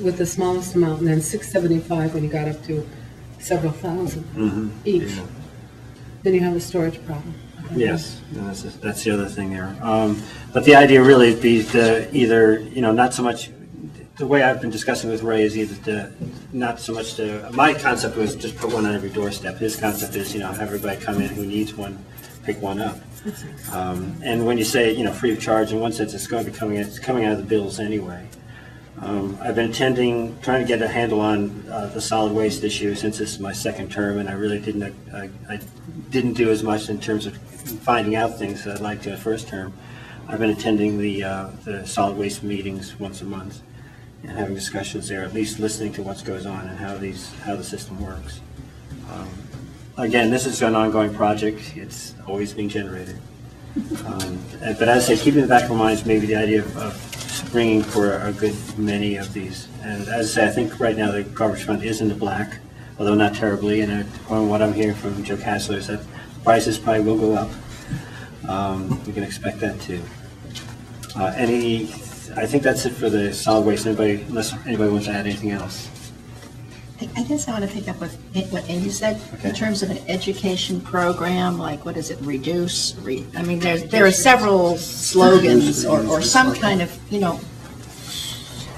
with the smallest amount, and then 675 when you got up to several thousand each. Yeah. Then you have a storage problem. Yes, and that's the other thing there. But the idea really would be to either, not so much, the way I've been discussing with Ray is either not so much my concept was just put one on every doorstep. His concept is, have everybody come in who needs one, pick one up. And when you say, free of charge, in one sense, it's going to be coming out of the bills anyway. I've been trying to get a handle on the solid waste issue since this is my second term, and I really didn't do as much in terms of finding out things that I'd like to the first term. I've been attending the solid waste meetings once a month and having discussions there, at least listening to what goes on and how the system works. Again, this is an ongoing project. It's always being generated. But as I say, keeping in the back of our minds maybe the idea of bringing for a good many of these. And as I say, I think right now the garbage fund is in the black, although not terribly. And on what I'm hearing from Joe Kassler is that prices probably will go up. We can expect that too. I think that's it for the solid waste. Unless anybody wants to add anything else. I guess I want to pick up with what Amy said in terms of an education program, like what is it, reduce? I mean, there are several slogans or some kind of,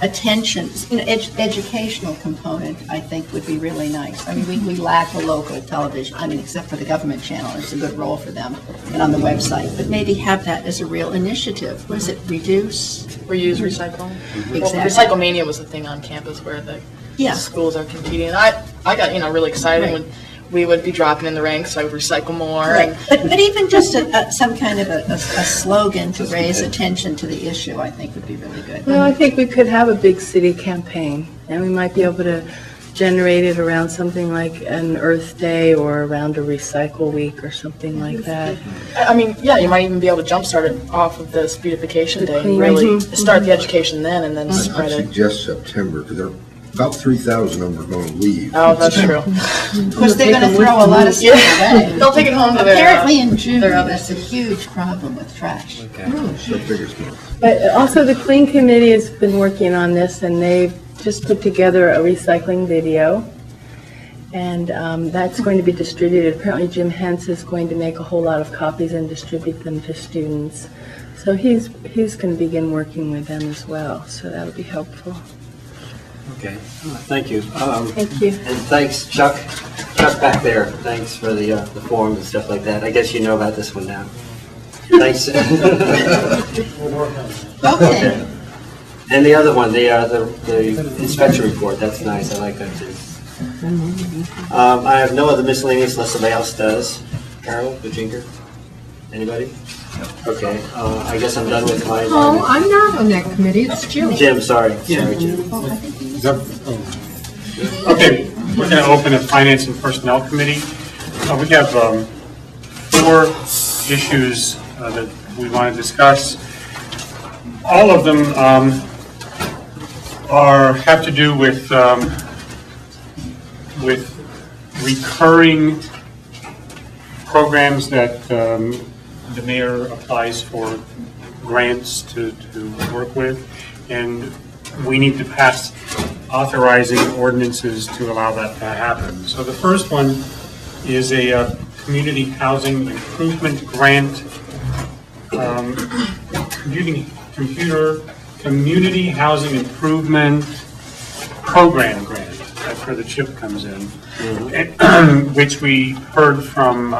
attention, educational component, I think would be really nice. I mean, we lack a local television, except for the government channel. It's a good role for them and on the website, but maybe have that as a real initiative. What is it, reduce? Reuse, recycle. Exactly. Well, Recyclemania was the thing on campus where the schools are competing. And I got, really excited when we would be dropping in the ranks, so I would recycle more. Right. But even just some kind of a slogan to raise attention to the issue, I think would be really good. Well, I think we could have a big city campaign, and we might be able to generate it around something like an Earth Day or around a Recycle Week or something like that. You might even be able to jumpstart it off of the speedification day and really start the education then and then spread I it. suggest September, because about 3,000 of them are going to leave. Oh, that's true. Of course, they're going to throw a lot of stuff away. They'll take it home to their Apparently in June, there's a huge problem with trash. It's the biggest one. But also the Clean Committee has been working on this, and they've just put together a recycling video, and that's going to be distributed. Apparently Jim Hentz is going to make a whole lot of copies and distribute them to students. So he's going to begin working with them as well, so that'll be helpful. Okay, thank you. Thank you. And thanks, Chuck. Chuck back there. Thanks for the forms and stuff like that. I guess you know about this one now. Thanks. Okay. And the other one, the inspection report. That's nice. I like that too. I have no other miscellaneous unless somebody else does. Carol, Virginia, anybody? Okay. I guess I'm done with my. Oh, I'm not on that committee, it's Jim. Jim, sorry. Sorry, Jim. Okay, we're going to open a Finance and Personnel Committee. We have 4 issues that we want to discuss. All of them have to do with recurring programs that the mayor applies for grants to work with, and we need to pass authorizing ordinances to allow that to happen. So the first one is a community housing improvement grant, community housing improvement program grant. That's where the CHIP comes in, which we heard from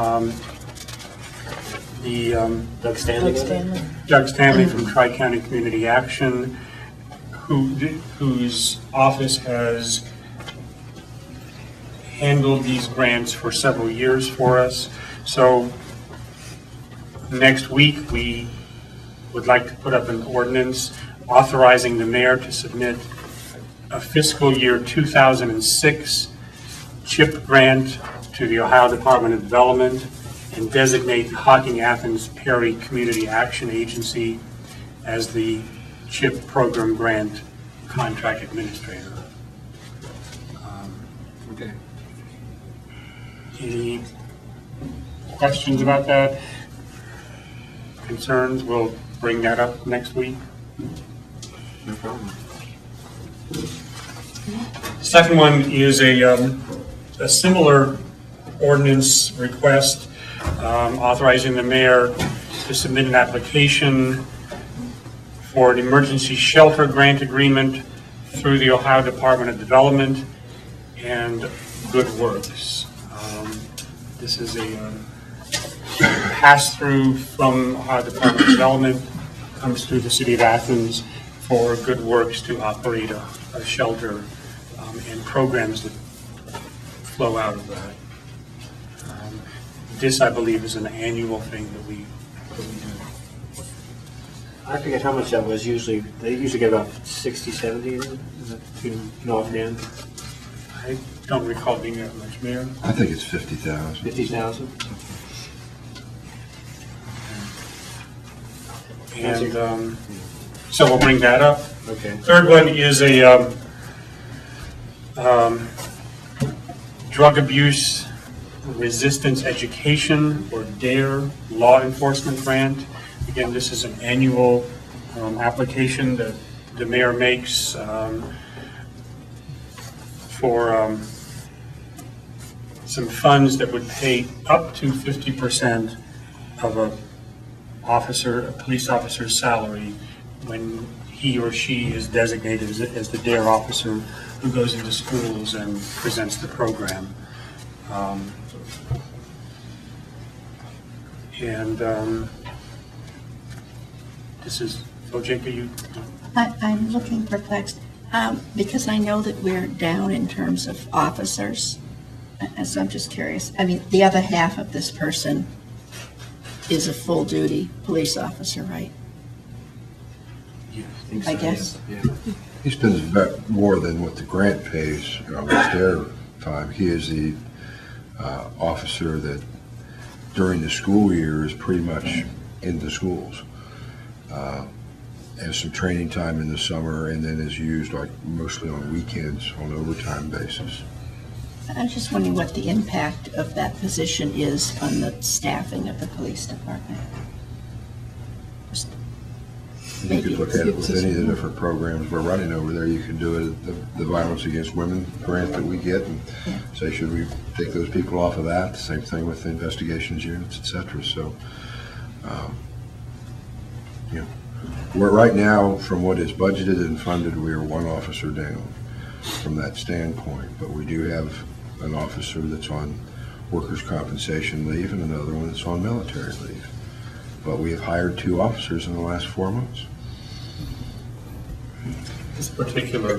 Doug Stanley. Doug Stanley from Tri-County Community Action, whose office has handled these grants for several years for us. So next week we would like to put up an ordinance authorizing the mayor to submit a fiscal year 2006 CHIP grant to the Ohio Department of Development and designate Hocking Athens Perry Community Action Agency as the CHIP program grant contract administrator. Okay. Any questions about that? concerns, we'll bring that up next week. No problem. Second one is a similar ordinance request authorizing the mayor to submit an application for an emergency shelter grant agreement through the Ohio Department of Development and Good Works. This is a pass-through from Ohio Department of Development, comes through the city of Athens for Good Works to operate a shelter and programs that flow out of that. This, I believe, is an annual thing that we do. I forget how much that was usually. They usually get about 60, 70, is that you know offhand? I don't recall being that much, Mayor. I think it's 50,000. 50,000? And so we'll bring that up. Okay. Third one is a drug abuse resistance education, or DARE, law enforcement grant. Again, this is an annual application that the mayor makes for some funds that would pay up to 50% of a police officer's salary when he or she is designated as the DARE officer who goes into schools and presents the program. This is, Jake, are you? I'm looking perplexed, because I know that we're down in terms of officers, and so I'm just curious. I mean, the other half of this person is a full-duty police officer, right? Yeah, I think so. I guess. Yeah. He spends more than what the grant pays with their time. He is the officer that during the school year is pretty much in the schools. Has some training time in the summer and then is used like mostly on weekends on an overtime basis. I'm just wondering what the impact of that position is on the staffing of the police department. You could look at it with any of the different programs we're running over there. You could do it, the Violence Against Women grant that we get, and say, should we take those people off of that? Same thing with the investigations units, et cetera. So, we're right now, from what is budgeted and funded, we are one officer down from that standpoint. But we do have an officer that's on workers' compensation leave and another one that's on military leave. But we have hired 2 officers in the last 4 months. This particular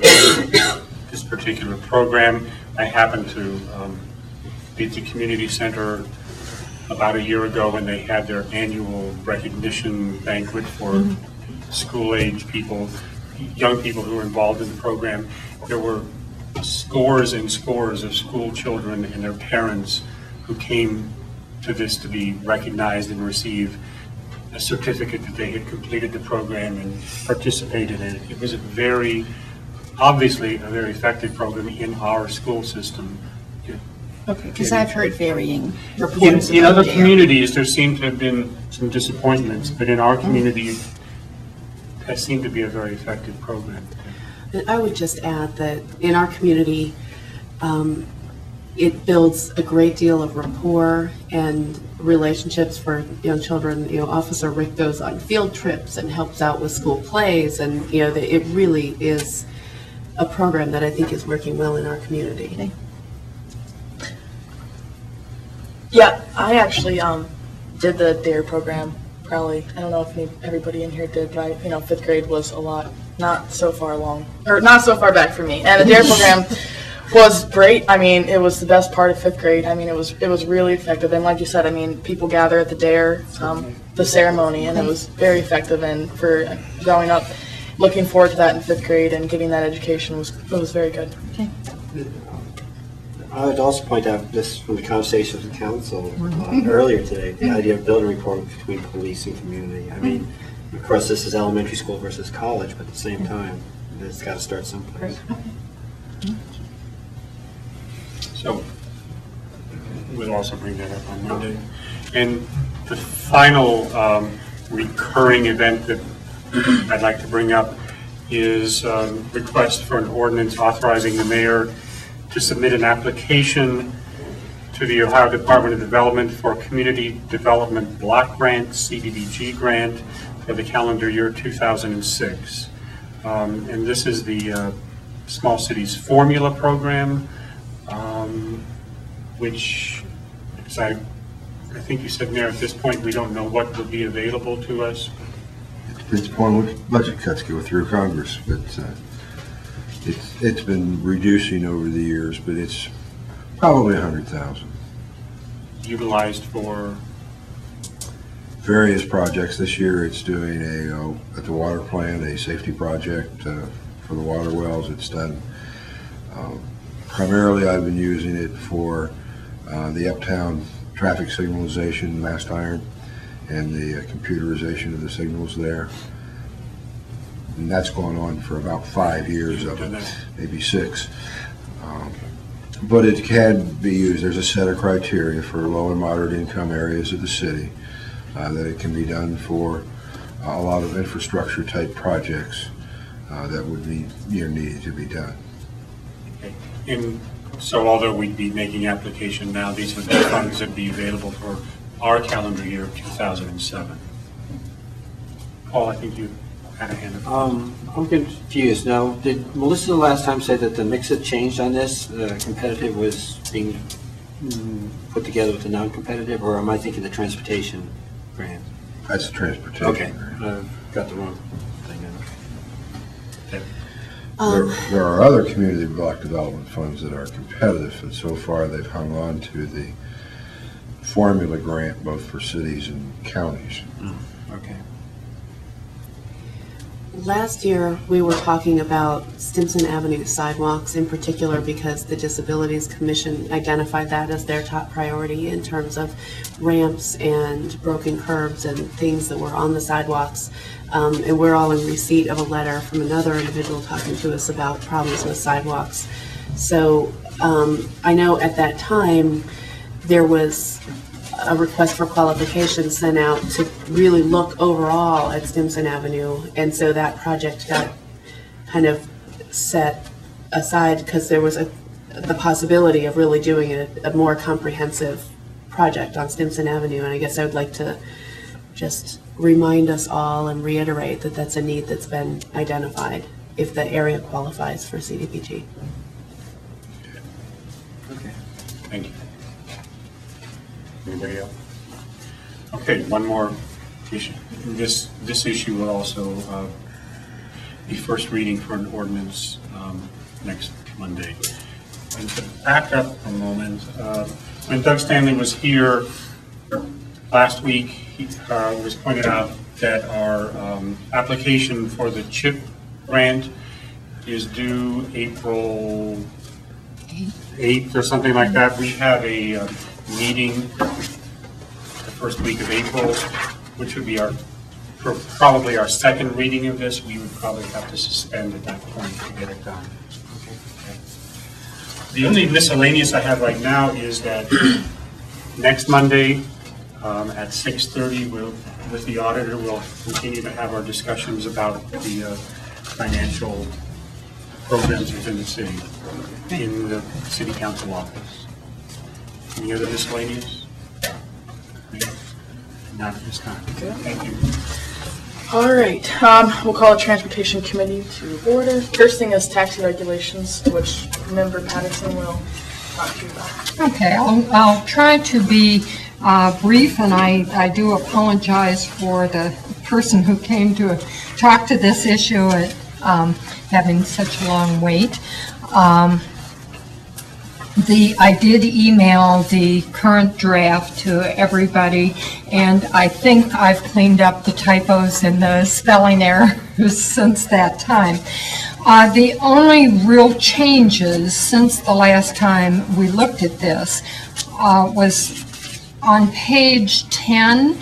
program, I happened to be at the community center about a year ago when they had their annual recognition banquet for school-age people, young people who were involved in the program. There were scores and scores of school children and their parents who came to this to be recognized and receive a certificate that they had completed the program and participated in it. It was obviously a very effective program in our school system. Okay, because I've heard varying reports. In other communities, there seem to have been some disappointments, but in our community, it has seemed to be a very effective program. And I would just add that in our community, it builds a great deal of rapport and relationships for young children. Officer Rick goes on field trips and helps out with school plays, and it really is a program that I think is working well in our community. Yeah, I actually did the DARE program. Probably, I don't know if everybody in here did, but 5th grade was a lot, not so far back for me. And the DARE program was great. I mean, it was the best part of 5th grade. I mean, it was really effective. And like you said, I mean, people gather at the DARE, the ceremony, and it was very effective. And for growing up, looking forward to that in 5th grade and getting that education was very good. Okay. I would also point out this from the conversation with the council earlier today, the idea of building rapport between police and community. I mean, of course, this is elementary school versus college, but at the same time, it's got to start someplace. So we'll also bring that up on Monday. And the final recurring event that I'd like to bring up is request for an ordinance authorizing the mayor to submit an application to the Ohio Department of Development for Community Development Block Grant, CDBG grant, for the calendar year 2006. And this is the Small Cities Formula Program, which, as I think you said, Mayor, at this point, we don't know what will be available to us. It depends upon what budget cuts go through Congress, but it's been reducing over the years, but it's probably 100,000. Utilized for? Various projects. This year it's doing at the water plant, a safety project for the water wells. It's done, primarily I've been using it for the uptown traffic signalization, mast iron, and the computerization of the signals there. And that's gone on for about 5 years of it, maybe 6. But it can be used. There's a set of criteria for low and moderate income areas of the city that it can be done for a lot of infrastructure type projects that would be needed to be done. Okay. And so although we'd be making application now, these are the funds that would be available for our calendar year of 2007. Paul, I think you had a hand up. I'm confused. Now, did Melissa the last time say that the mix had changed on this? The competitive was being put together with the non-competitive, or am I thinking the transportation grant? That's the transportation. Okay, got the wrong thing. Okay. There are other community block development funds that are competitive, and so far they've hung on to the formula grant both for cities and counties. Okay. Last year, we were talking about Stimson Avenue sidewalks in particular because the Disabilities Commission identified that as their top priority in terms of ramps and broken curbs and things that were on the sidewalks. And we're all in receipt of a letter from another individual talking to us about problems with sidewalks. So I know at that time, there was a request for qualifications sent out to really look overall at Stimson Avenue, and so that project got kind of set aside because there was the possibility of really doing a more comprehensive project on Stimson Avenue, and I guess I would like to just remind us all and reiterate that that's a need that's been identified if the area qualifies for CDBG. Okay, thank you. Anybody else? Okay, one more issue. This issue will also be first reading for an ordinance next Monday. And to back up a moment, when Doug Stanley was here last week, it was pointed out that our application for the CHIP grant is due April 8th or something like that. We have a meeting the first week of April, which would be probably our second reading of this. We would probably have to suspend at that point to get it done. Okay. The only miscellaneous I have right now is that next Monday at 6:30, with the auditor, we'll continue to have our discussions about the financial programs within the city in the city council office. Any other miscellaneous? Not at this time. Okay. Thank you. All right, we'll call the Transportation Committee to order. First thing is taxi regulations, which Member Patterson will talk to you about. Okay, I'll try to be brief, and I do apologize for the person who came to talk to this issue at having such a long wait. I did email the current draft to everybody, and I think I've cleaned up the typos and the spelling errors since that time. The only real changes since the last time we looked at this was on page 10.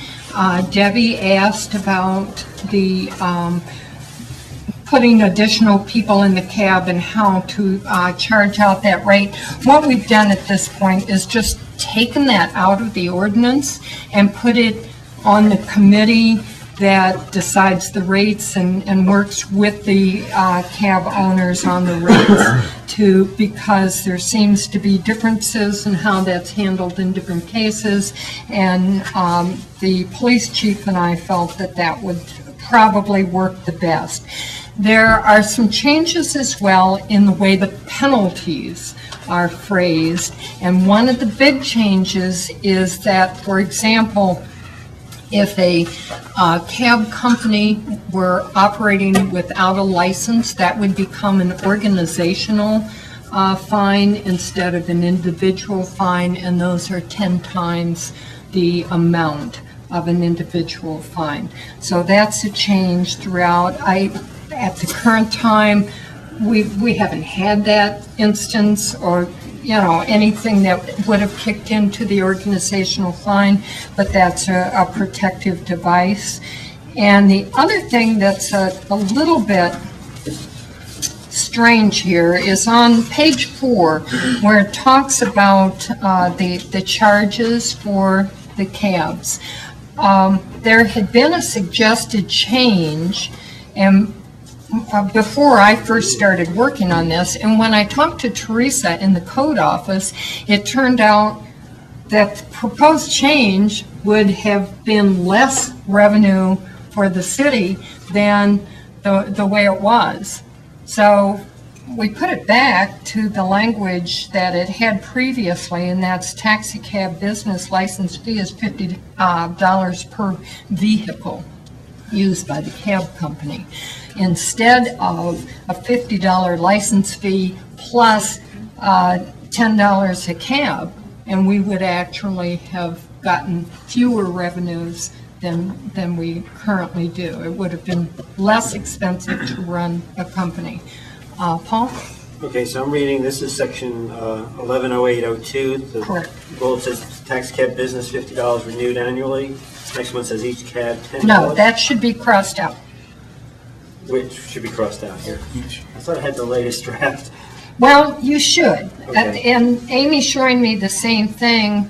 Debbie asked about the putting additional people in the cab and how to charge out that rate. What we've done at this point is just taken that out of the ordinance and put it on the committee that decides the rates and works with the cab owners on the rates because there seems to be differences in how that's handled in different cases. And the police chief and I felt that that would probably work the best. There are some changes as well in the way the penalties are phrased. And one of the big changes is that, for example, if a cab company were operating without a license, that would become an organizational fine instead of an individual fine, and those are 10 times the amount of an individual fine. So that's a change throughout. At the current time, we haven't had that instance or anything that would have kicked into the organizational fine, but that's a protective device. And the other thing that's a little bit strange here is on page 4, where it talks about the charges for the cabs. There had been a suggested change, and before I first started working on this, and when I talked to Teresa in the code office, it turned out that the proposed change would have been less revenue for the city than the way it was. So we put it back to the language that it had previously, and that's taxi cab business license fee is $50 per vehicle used by the cab company, instead of a $50 license fee plus $10 a cab, and we would actually have gotten fewer revenues than we currently do. It would have been less expensive to run a company. Paul? Okay, so I'm reading, this is section 110802. Correct. Goal says tax cab business $50 renewed annually. Next one says each cab $10. No, that should be crossed out. Which should be crossed out here. I thought I had the latest draft. Well, you should. Okay. And Amy's showing me the same thing.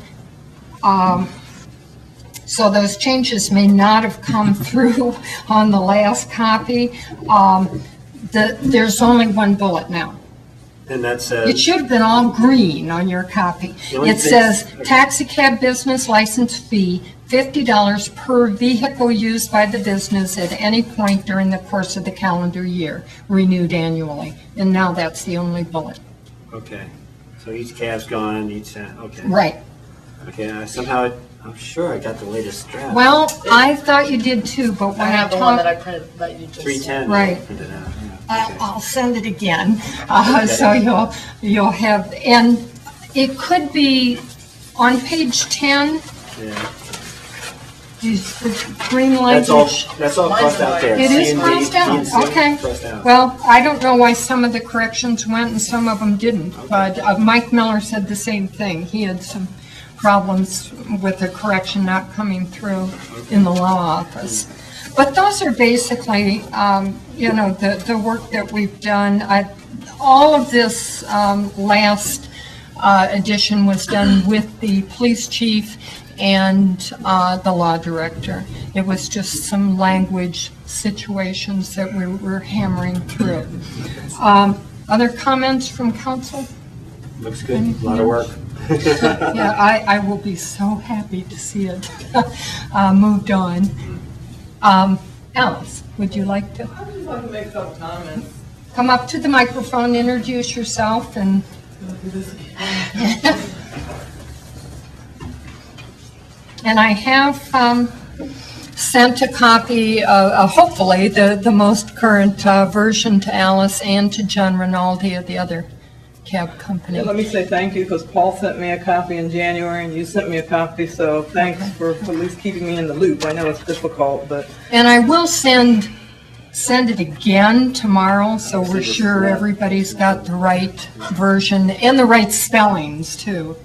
So those changes may not have come through on the last copy. There's only one bullet now. And that says? It should have been all green on your copy. It says taxi cab business license fee, $50 per vehicle used by the business at any point during the course of the calendar year, renewed annually. And now that's the only bullet. Okay. So each cab's gone, okay. Right. Okay, I'm sure I got the latest draft. Well, I thought you did too, but when I I have the one that I talked, printed that you just 310. Right. I printed out, yeah. Okay. I'll send it again, so you'll have, and it could be on page 10, Yeah. the green That's language. all crossed out there. It is C and D, crossed B and out, C, okay. crossed out. Well, I don't know why some of the corrections went and some of them didn't, but Mike Miller said the same thing. He had some problems with the correction not coming through in the law office. But those are basically, the work that we've done. All of this last edition was done with the police chief and the law director. It was just some language situations that we were hammering through. Other comments from council? Looks good, a lot of work. Yeah, I will be so happy to see it moved on. Alice, would you like to? I just want to make some comments. Come up to the microphone, introduce yourself, and and I have sent a copy, hopefully the most current version to Alice and to John Rinaldi of the other cab company. Yeah, let me say thank you, because Paul sent me a copy in January and you sent me a copy, so thanks for at least keeping me in the loop. I know it's difficult, but... And I will send it again tomorrow, so we're sure everybody's got the right version and the right spellings too.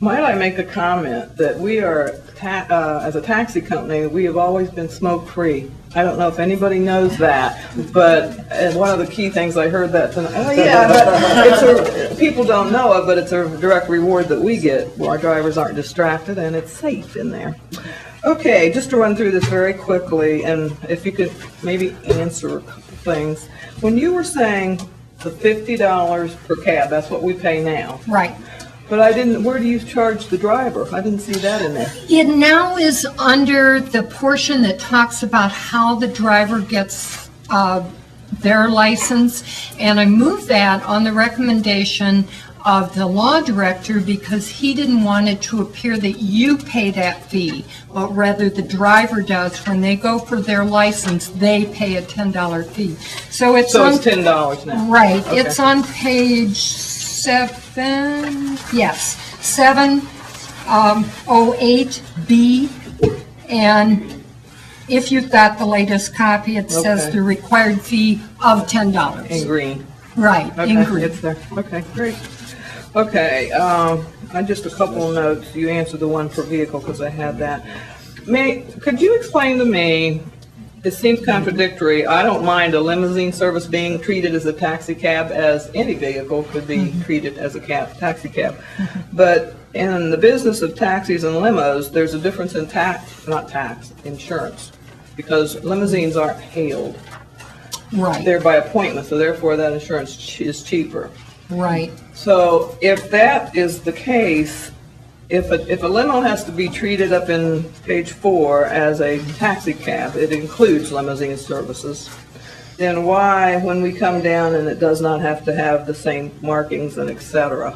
Might I make a comment that we are, as a taxi company, we have always been smoke-free. I don't know if anybody knows that, but one of the key things I heard that tonight, oh yeah, but people don't know it, but it's a direct reward that we get where our drivers aren't distracted and it's safe in there. Okay, just to run through this very quickly, and if you could maybe answer a couple things. When you were saying the $50 per cab, that's what we pay now. Right. But I didn't, where do you charge the driver? I didn't see that in there. It now is under the portion that talks about how the driver gets their license, and I moved that on the recommendation of the law director because he didn't want it to appear that you pay that fee, but rather the driver does. When they go for their license, they pay a $10 fee. So it's $10 now. Right. Okay. It's on page 7, yes, 708B, and if you've got the latest copy, it says Okay. the required fee of $10. In green. Right, in Okay, green. it's there. Okay, great. Okay, just a couple of notes. You answered the one per vehicle because I had that. Could you explain to me, it seems contradictory, I don't mind a limousine service being treated as a taxi cab as any vehicle could be treated as a taxi cab. But in the business of taxis and limos, there's a difference in insurance, because limousines aren't hailed. Right. They're by appointment, so therefore that insurance is cheaper. Right. So if that is the case, if a limo has to be treated up in page 4 as a taxi cab, it includes limousine services, then why, when we come down and it does not have to have the same markings and et cetera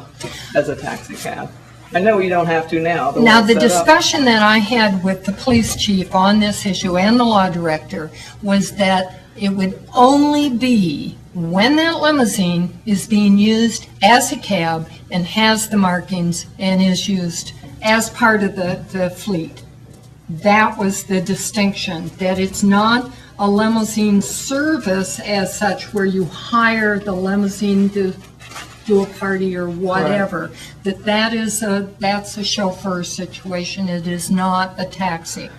as a taxi cab? I know you don't have to now. Now, the discussion that I had with the police chief on this issue and the law director was that it would only be when that limousine is being used as a cab and has the markings and is used as part of the fleet. That was the distinction, that it's not a limousine service as such where you hire the limousine to do a party or whatever, right. That's a chauffeur situation. It is not a taxi.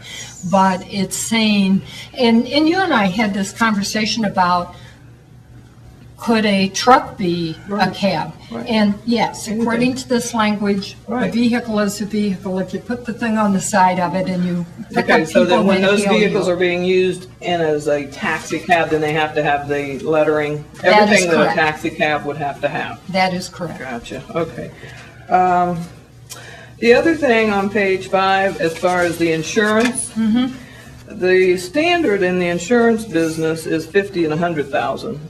But it's saying, and you and I had this conversation about, could a truck be a cab? Right. And yes, according to this language, a vehicle is a vehicle. If you put the thing on the side of it and you pick up so then when those vehicles you. are being used in as a taxi cab, then they have to have the lettering, everything that a taxi cab would have to have. That is correct. Gotcha, okay. The other thing on page 5, as far as the insurance, the standard in the insurance business is 50 and 100,000.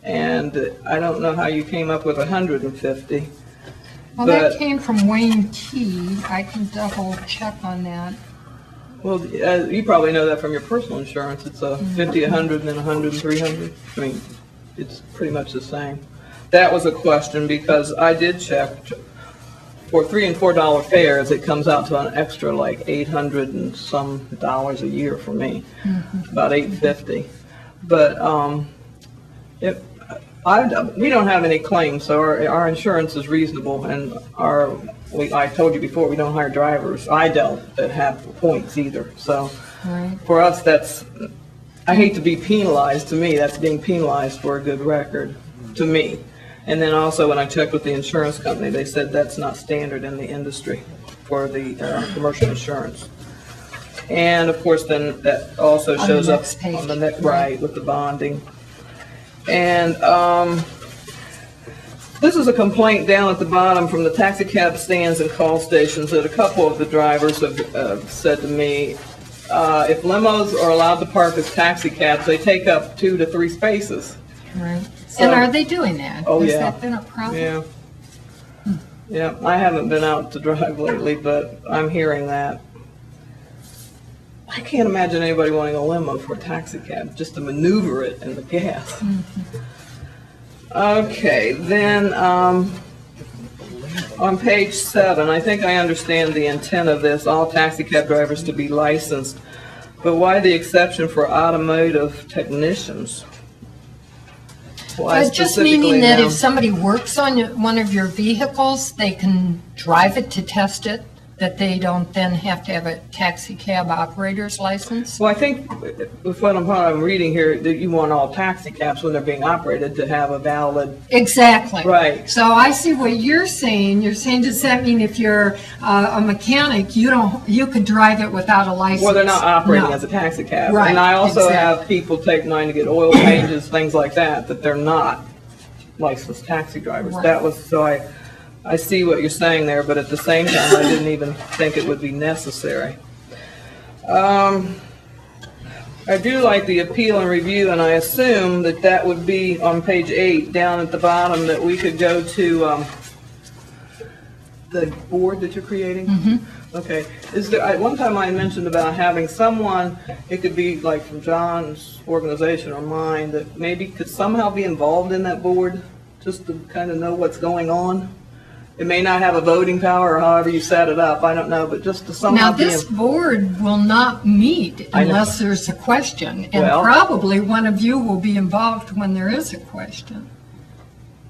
And I don't know how you came up with 150. Well, that came from Wayne T. I can double check on that. Well, you probably know that from your personal insurance. It's a 50, 100, and then 100 and 300. I mean, it's pretty much the same. That was a question because I did check. For $3 and $4 fares, it comes out to an extra like $800 and some dollars a year for me, about $850. But we don't have any claims, so our insurance is reasonable, and I told you before, we don't hire drivers. I don't that have points either. So for us, I hate to be penalized. To me, that's being penalized for a good record, to me. And then also when I checked with the insurance company, they said that's not standard in the industry for the commercial insurance. And of course, then that also shows up on the next right with the bonding. And this is a complaint down at the bottom from the taxi cab stands and call stations that a couple of the drivers have said to me, if limos are allowed to park as taxi cabs, they take up 2 to 3 spaces. Right. So, and are they doing that? Oh, Has yeah. that been a problem? Yeah. Yeah, I haven't been out to drive lately, but I'm hearing that. I can't imagine anybody wanting a limo for a taxi cab, just to maneuver it and the gas. Okay, then on page 7, I think I understand the intent of this, all taxi cab drivers to be licensed, but why the exception for automotive technicians? Why Just specifically meaning that now? if somebody works on one of your vehicles, they can drive it to test it, that they don't then have to have a taxi cab operator's license? Well, I think with what I'm reading here, that you want all taxi cabs when they're being operated to have a valid. Exactly. Right. So I see what you're saying. You're saying, does that mean if you're a mechanic, you could drive it without a license? Well, they're not operating No. as a taxi cab. Right, And I also have exactly. people take mine to get oil changes, things like that, that they're not licensed taxi drivers. Right. That was, so I see what you're saying there, but at the same time, I didn't even think it would be necessary. I do like the appeal and review, and I assume that that would be on page 8, down at the bottom, that we could go to the board that you're creating? Mm-hmm. Okay. Is there, at one time I mentioned about having someone, it could be like from John's organization or mine, that maybe could somehow be involved in that board, just to kind of know what's going on? It may not have a voting power, or however you set it up, I don't know, but just to somehow Now, this board will not meet I know. unless there's a question, and Well- probably one of you will be involved when there is a question.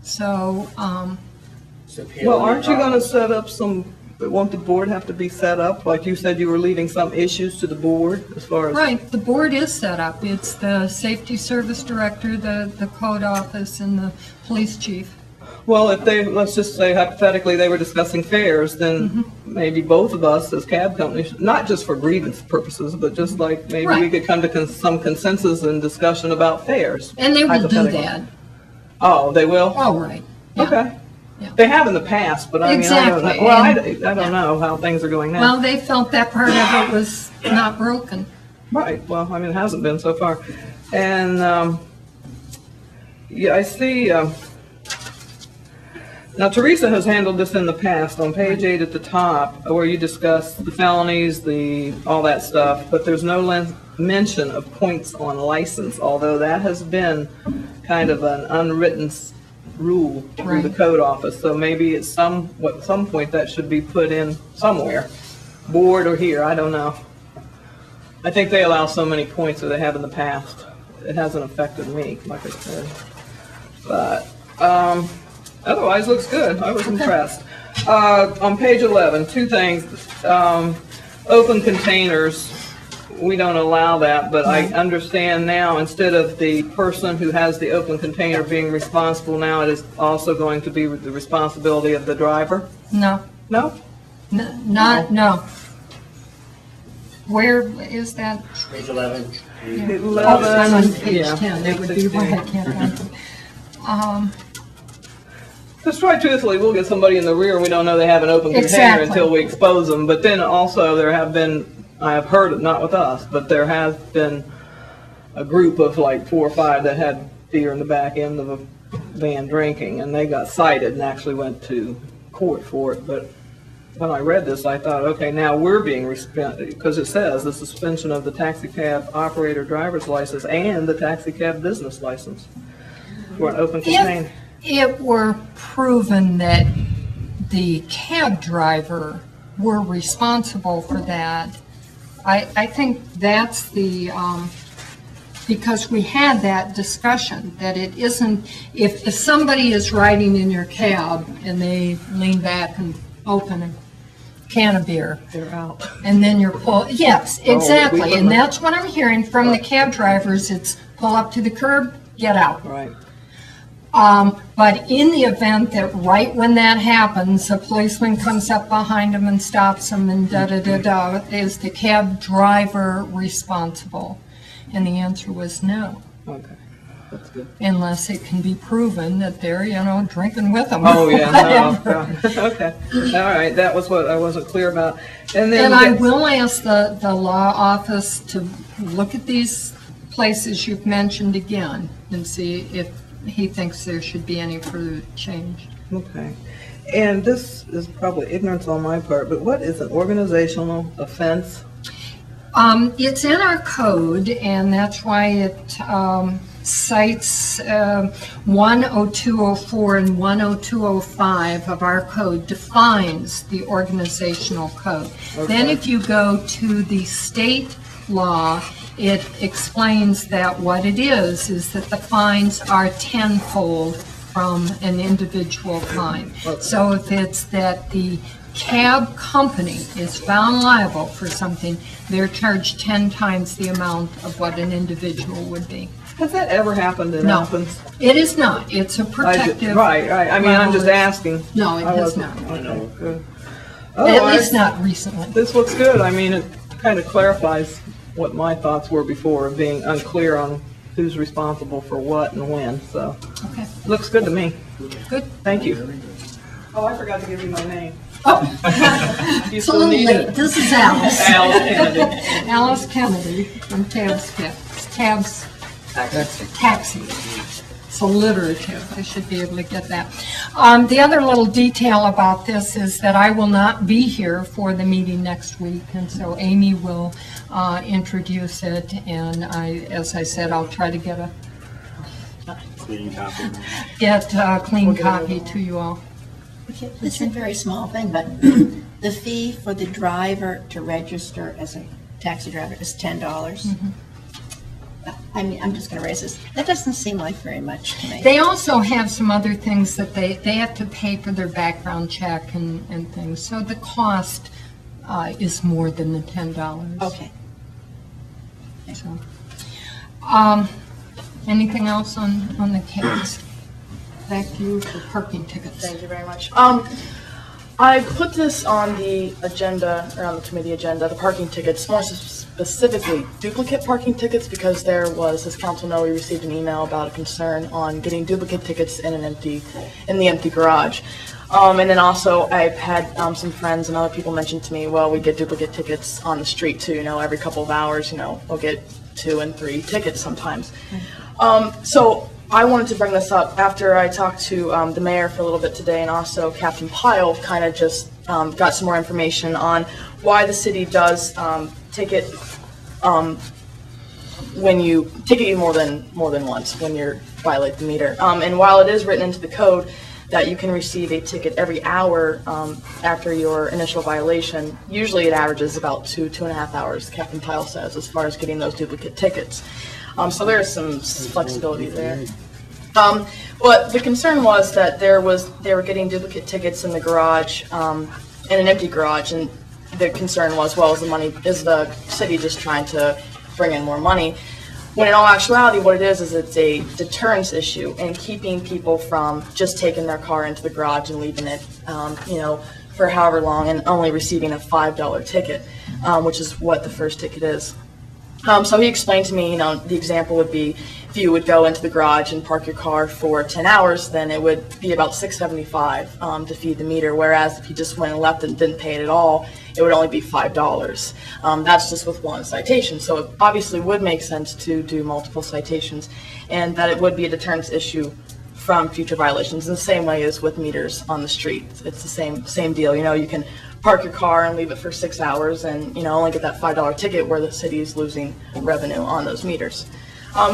So, Well, aren't you going to set up some, won't the board have to be set up? Like you said, you were leaving some issues to the board as far as. right, the board is set up. It's the safety service director, the code office, and the police chief. Well, if they, let's just say hypothetically, they were discussing fares, then maybe both of us as cab companies, not just for grievance purposes, but just like maybe we Right. could come to some consensus and discussion about fares. And they will do hypothetically. that. Oh, they will? All right. Yeah. Okay. Yeah. They have in the past, but I mean, I don't Exactly. know. Well, And- I don't know how things are going now. Well, they felt that part of it was not broken. Right, well, I mean, it hasn't been so far. And, yeah, I see, now Teresa has handled this in the past, on page 8 at the top, where you discuss the felonies, all that stuff, but there's no mention of points on license, although that has been kind of an unwritten rule through the Right. code office, so maybe at some point that should be put in somewhere, board or here, I don't know. I think they allow so many points that they have in the past. It hasn't affected me, like I said. But, otherwise, looks good. I was impressed. On page 11, two things. Open containers, we don't allow that, but I understand now, instead of the person who has the open container being responsible, now it is also going to be the responsibility of the driver? No, No? no. Where is that? Page 11. Oh, I'm on page yeah. 10, that would be why I can't find it. Just try truthfully, we'll get somebody in the rear and we don't know they have an open container Exactly. until we expose them. But then also there have been, I have heard, not with us, but there has been a group of like 4 or 5 that had beer in the back end of a van drinking, and they got cited and actually went to court for it. But when I read this, I thought, okay, now we're being because it says the suspension of the taxi cab operator driver's license and the taxi cab business license for an open container. If it were proven that the cab driver were responsible for that, I think that's the, because we had that discussion, that it isn't, if somebody is riding in your cab and they lean back and open a can of beer, They're out. and then you're yes, exactly, we- and that's what I'm hearing from the cab drivers, it's pull up to the curb, get out. Right. But in the event that right when that happens, a policeman comes up behind them and stops them and da-da-da-da, is the cab driver responsible? And the answer was no, Okay. That's good. unless it can be proven that they're, drinking with them. Oh, yeah, Whatever. no, okay, all right, that was what I wasn't clear about. And then. And I will ask the law office to look at these places you've mentioned again and see if he thinks there should be any further change. Okay, and this is probably ignorance on my part, but what is an organizational offense? It's in our code, and that's why it cites 10204 and 10205 of our code defines the organizational code. Okay. Then if you go to the state law, it explains that what it is that the fines are tenfold from an individual fine. So if it's that the cab company is found liable for something, they're charged 10 times the amount of what an individual would be. Has that ever happened in No. Athens? It is not. It's a protective. Right. I mean, I'm just asking. No, it I has wasn't- not. Okay, good. At Otherwise, least not recently. this looks good. I mean, it kind of clarifies what my thoughts were before, of being unclear on who's responsible for what and when, so. Okay. Looks good to me. Good. Thank you. Oh, I forgot to give you my name. Oh, You it's a still little need late. it? This is Alice. Alice Kennedy. Alice Kennedy from Tabs Taxi. It's alliterative. I should be able to get that. The other little detail about this is that I will not be here for the meeting next week, and so Amy will introduce it, and as I said, I'll try to get a Clean copy. clean copy to you all. Okay, this is a very small thing, but the fee for the driver to register as a taxi driver is $10. I mean, I'm just going to raise this. That doesn't seem like very much to me. They also have some other things that they have to pay for their background check and things, so the cost is more than the $10. Okay. So, anything else on the case? Back to you for parking tickets. Thank you very much. I put this on the agenda, or on the committee agenda, the parking tickets, more specifically duplicate parking tickets, because there was, as council know, we received an email about a concern on getting duplicate tickets in the empty garage. And then also I've had some friends and other people mention to me, well, we get duplicate tickets on the street too, every couple of hours, we'll get 2 and 3 tickets sometimes. So I wanted to bring this up after I talked to the mayor for a little bit today, and also Captain Pyle kind of just got some more information on why the city does ticket when you ticket you more than once when you violate the meter. And while it is written into the code that you can receive a ticket every hour after your initial violation, usually it averages about 2.5 hours, Captain Pyle says, as far as getting those duplicate tickets. So there is some flexibility there. But the concern was that they were getting duplicate tickets in the garage, in an empty garage, and the concern was, well, is the city just trying to bring in more money? When in all actuality, what it is it's a deterrence issue, and keeping people from just taking their car into the garage and leaving it, for however long, and only receiving a $5 ticket, which is what the first ticket is. So he explained to me, the example would be if you would go into the garage and park your car for 10 hours, then it would be about $6.75 to feed the meter, whereas if you just went and left and didn't pay it at all, it would only be $5. That's just with one citation. So it obviously would make sense to do multiple citations, and that it would be a deterrence issue from future violations in the same way as with meters on the street. It's the same deal. You can park your car and leave it for 6 hours and only get that $5 ticket, where the city is losing revenue on those meters.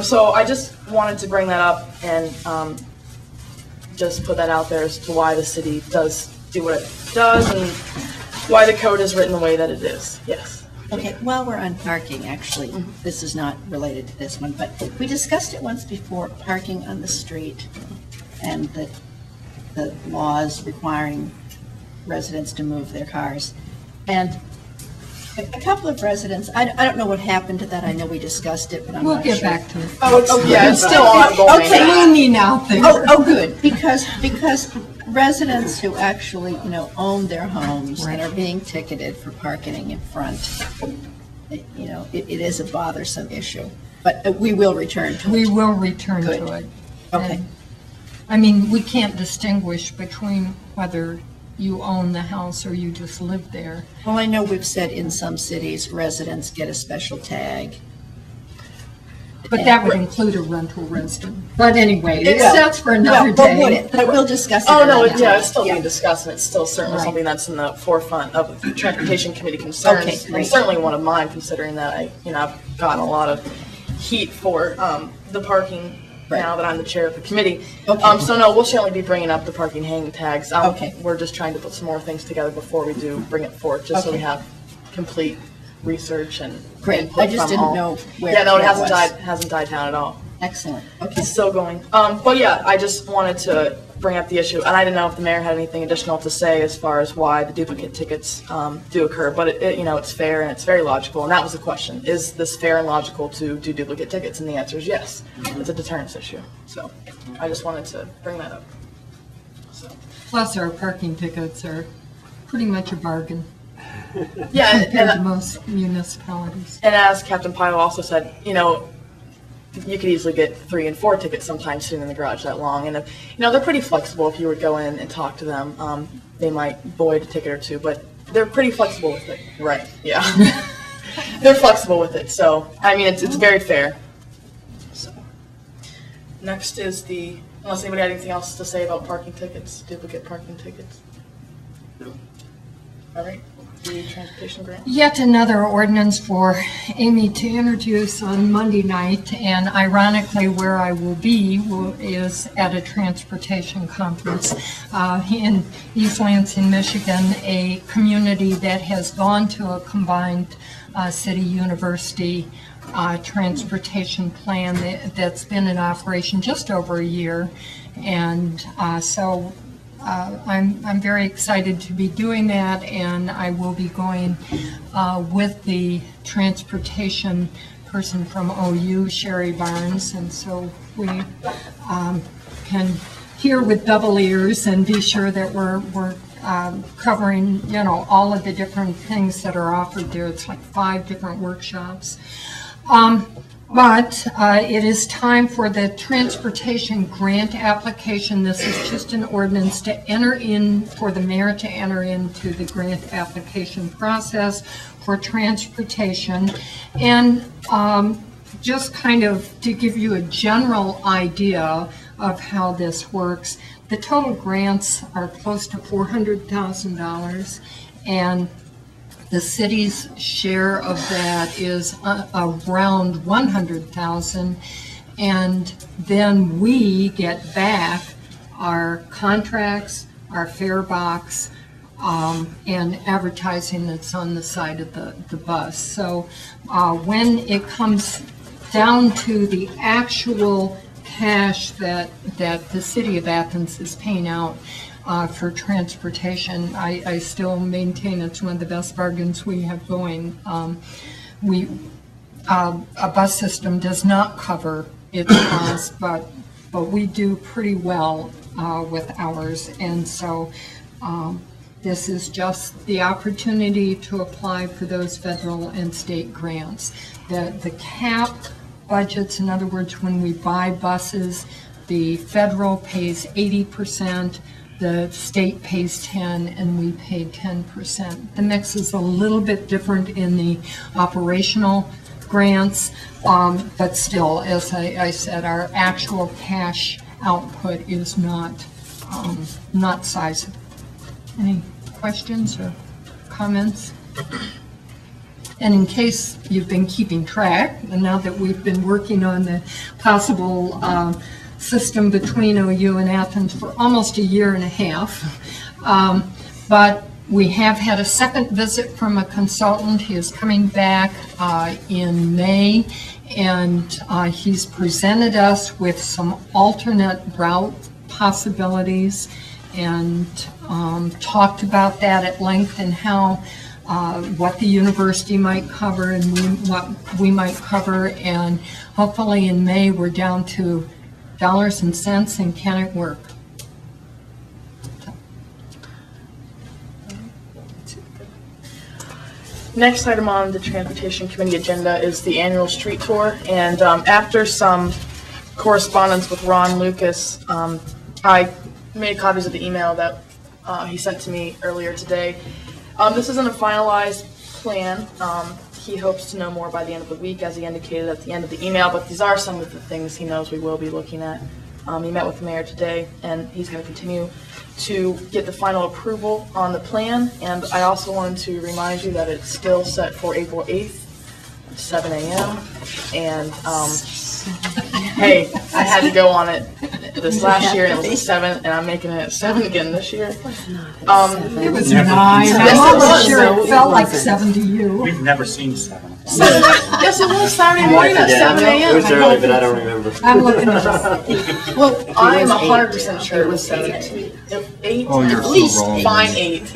So I just wanted to bring that up and just put that out there as to why the city does do what it does and why the code is written the way that it is. Yes. Okay, while we're on parking, actually, this is not related to this one, but we discussed it once before, parking on the street and the laws requiring residents to move their cars. And a couple of residents, I don't know what happened to that. I know we discussed it, but I'm not sure. We'll get back to it. Oh, yeah, it's still ongoing. Okay, leaning out there. Oh, good, because residents who actually, own their homes and are being ticketed for parking in front, it is a bothersome issue. But we will return to it. We will return to it. Okay. And, we can't distinguish between whether you own the house or you just live there. Well, I know we've said in some cities, residents get a special tag. But that would include a rental resident. But anyway, that's for another But day. would it? But we'll discuss it. Oh, no, another time. it's still being discussed, and it's still certainly something that's in the forefront of the Transportation Committee concerns. Okay, and great. certainly one of mine, considering that I've gotten a lot of heat for the parking now that I'm the chair of the committee. Okay. So no, we'll certainly be bringing up the parking hang tags. Okay. We're just trying to put some more things together before we do bring it forth, just so we Okay. have complete research and Great. input I just from didn't all. know where Yeah, no, it it hasn't was. hasn't died down at all. Excellent. Okay. It's still going. But yeah, I just wanted to bring up the issue, and I didn't know if the mayor had anything additional to say as far as why the duplicate tickets do occur. But it's fair and it's very logical. And that was the question: is this fair and logical to do duplicate tickets? And the answer is yes. It's a deterrence issue. So I just wanted to bring that up. So. Plus, our parking tickets are pretty much a bargain Yeah, compared to most municipalities. And as Captain Pyle also said, you could easily get 3 and 4 tickets sometimes sitting in the garage that long. And, they're pretty flexible if you would go in and talk to them. They might void a ticket or two, but they're pretty flexible with it. Right, yeah. They're flexible with it. So, it's very fair. So, next is unless anybody had anything else to say about parking tickets, duplicate parking tickets. No. All right. The transportation grant. Yet another ordinance for Amy to introduce on Monday night, and ironically where I will be is at a transportation conference in East Lansing, Michigan, a community that has gone to a combined city-university transportation plan that's been in operation just over a year, and so I'm very excited to be doing that, and I will be going with the transportation person from OU, Sherry Barnes, and so we can hear with double ears and be sure that we're covering, all of the different things that are offered there. It's like 5 different workshops. But it is time for the transportation grant application. This is just an ordinance to for the mayor to enter into the grant application process for transportation. And just kind of to give you a general idea of how this works, the total grants are close to $400,000, and the city's share of that is around $100,000, and then we get back our contracts, our fare box, and advertising that's on the side of the bus. So when it comes down to the actual cash that the city of Athens is paying out for transportation, I still maintain it's one of the best bargains we have going. A bus system does not cover its costs, but we do pretty well with ours, and so this is just the opportunity to apply for those federal and state grants. The cap budgets, in other words, when we buy buses, the federal pays 80%, the state pays 10%, and we pay 10%. The mix is a little bit different in the operational grants, but still, as I said, our actual cash output is not sizable. Any questions or comments? And in case you've been keeping track, and now that we've been working on the possible system between OU and Athens for almost a year and a half, but we have had a second visit from a consultant. He is coming back in May, and he's presented us with some alternate route possibilities and talked about that at length and how what the university might cover and what we might cover, and hopefully in May we're down to dollars and cents, and can it work? Next item on the Transportation Committee agenda is the annual street tour, and after some correspondence with Ron Lucas, I made copies of the email that he sent to me earlier today. This isn't a finalized plan. He hopes to know more by the end of the week, as he indicated at the end of the email, but these are some of the things he knows we will be looking at. He met with the mayor today, and he's going to continue to get the final approval on the plan. And I also wanted to remind you that it's still set for April 8th, 7 a.m. And Hey, I had to go on it this last year, and it was a 7, and I'm making it a 7 again this year. It was 9. I'm almost sure it felt like 7 to you. We've never seen 7. Yes, it was Saturday morning at 7 It was a.m. early, but I don't remember. I'm looking at it. Well, I am 100% sure it was 7. 8, Oh, you're at so least wrong. fine 8.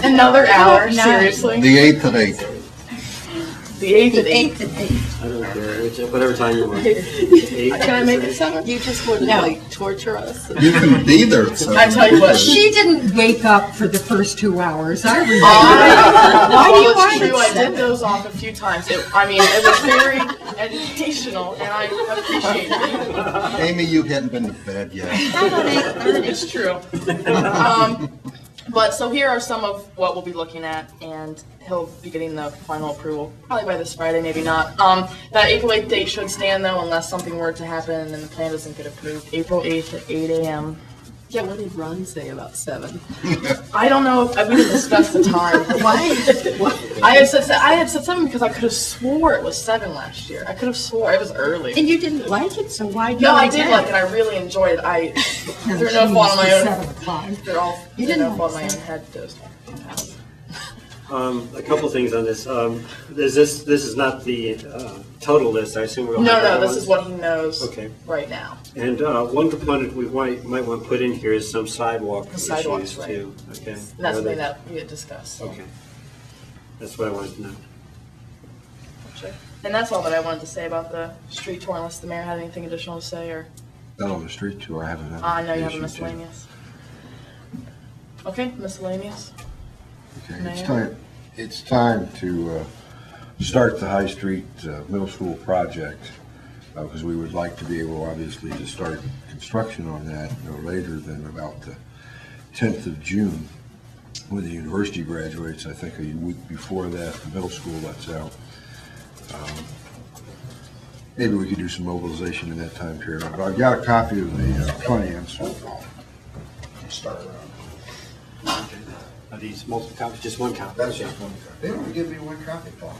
Another hour, seriously. The 8th at 8. The 8th at 8. I don't care, whatever time you want. 8. Can I make it 7? You just want to like torture us. You can be there at 7. I tell you what. She didn't wake up for the first 2 hours. I remember. Why do you it's want true, it I did those off a few times. It was very educational, and I appreciate it. Amy, you hadn't been to bed yet. It's true. But so here are some of what we'll be looking at, and he'll be getting the final approval probably by this Friday, maybe not. That April 8th date should stand though, unless something were to happen and the plan doesn't get approved. April 8th at 8 a.m. Yeah, what did Ron say about 7? I don't know. We didn't discuss the time. Why? I had said 7 because I could have swore it was 7 last year. I could have swore it was early. And you didn't like it, so why do No, you I did like it. I really enjoyed it. Through no fault of my own. 7 o'clock. They're all through no fault of my own head. Those. A couple things on this. This is not the total list, I assume we'll have No, other this ones? is what he knows Okay. right now. And one component we might want to put in here is some sidewalk The sidewalks, issues right. too. Okay. And that's something that we had discussed. So. Okay. That's what I wanted to know. And that's all that I wanted to say about the street tour, unless the mayor had anything additional to say, or Not on the street tour, I haven't had. I know you have a issue too. miscellaneous. Okay, miscellaneous. Okay, Mayor? it's time to start the High Street Middle School project, because we would like to be able, obviously, to start construction on that no later than about the 10th of June, when the university graduates. I think a week before that, the middle school lets out. Maybe we could do some mobilization in that time period. But I've got a copy of the plans. Start around. Are these multiple copies? Just one copy? That's just one copy. They don't give me one copy, Paul.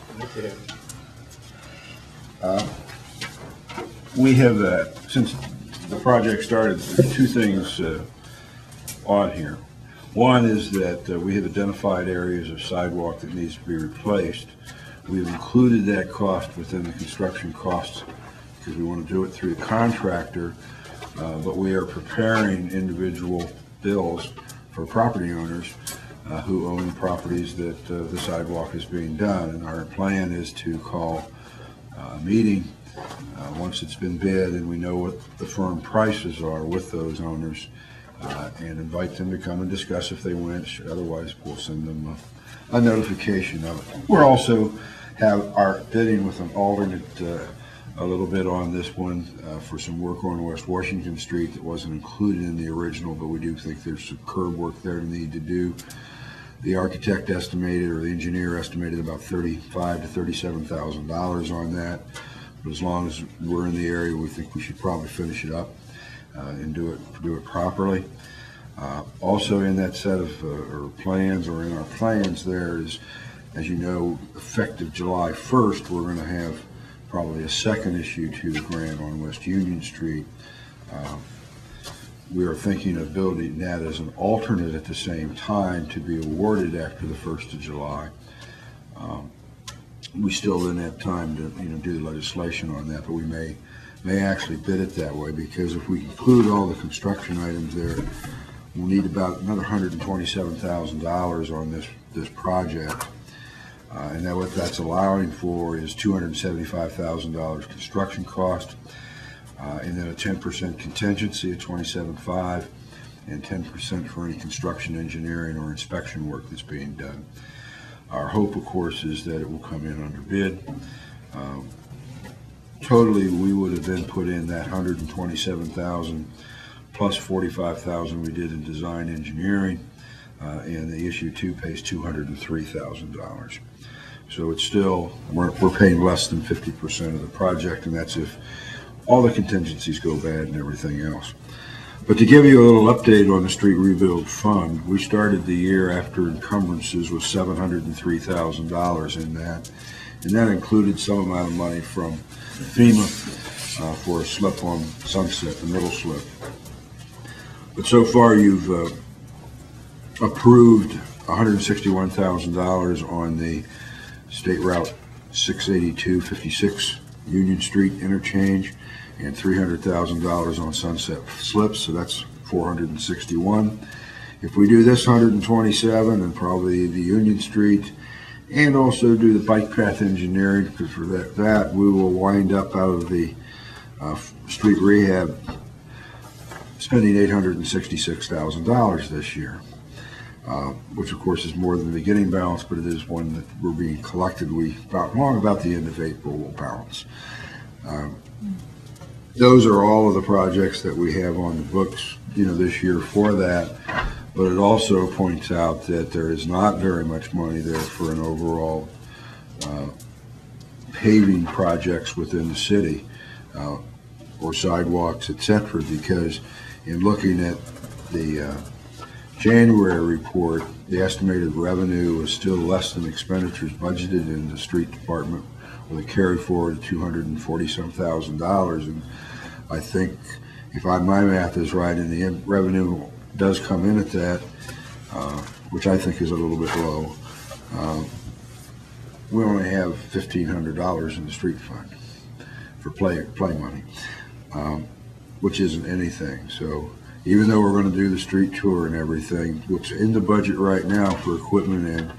We have, since the project started, there's 2 things on here. One is that we have identified areas of sidewalk that needs to be replaced. We've included that cost within the construction costs because we want to do it through the contractor, but we are preparing individual bills for property owners who own properties that the sidewalk is being done. And our plan is to call a meeting once it's been bid and we know what the firm prices are with those owners, and invite them to come and discuss if they wish. Otherwise, we'll send them a notification of it. We're also are bidding with an alternate a little bit on this one for some work on West Washington Street that wasn't included in the original, but we do think there's some curb work there to need to do. The architect estimated, or the engineer estimated, about $35,000 to $37,000 on that. But as long as we're in the area, we think we should probably finish it up and do it properly. Also in that set of or plans, or in our plans there is, as you know, effective July 1st, we're going to have probably a second issue to the grant on West Union Street. We are thinking of building that as an alternate at the same time to be awarded after the 1st of July. We still didn't have time to do the legislation on that, but we may actually bid it that way, because if we include all the construction items there, we'll need about another $127,000 on this project. And then what that's allowing for is $275,000 construction cost, and then a 10% contingency of $27,500, and 10% for any construction, engineering, or inspection work that's being done. Our hope, of course, is that it will come in under bid. Totally, we would have then put in that $127,000 plus $45,000 we did in design engineering, and the issue 2 pays $203,000. So it's still, we're paying less than 50% of the project, and that's if all the contingencies go bad and everything else. But to give you a little update on the Street Rebuild Fund, we started the year after encumbrances with $703,000 in that, and that included some amount of money from FEMA for a slip on Sunset, the middle slip. But so far, you've approved $161,000 on the State Route 682-56 Union Street interchange and $300,000 on Sunset Slips, so that's $461,000. If we do this 127 and probably the Union Street and also do the bike path engineering, because for that we will wind up out of the street rehab spending $866,000 this year, which of course is more than the beginning balance, but it is one that we're being collected. About the end of April will balance. Those are all of the projects that we have on the books, this year for that. But it also points out that there is not very much money there for an overall paving projects within the city or sidewalks, etc. Because in looking at the January report, the estimated revenue is still less than expenditures budgeted in the street department, with a carry forward of $240,000. And I think, if my math is right, and the revenue does come in at that, which I think is a little bit low, we only have $1,500 in the street fund for play money, which isn't anything. So even though we're going to do the street tour and everything, what's in the budget right now for equipment and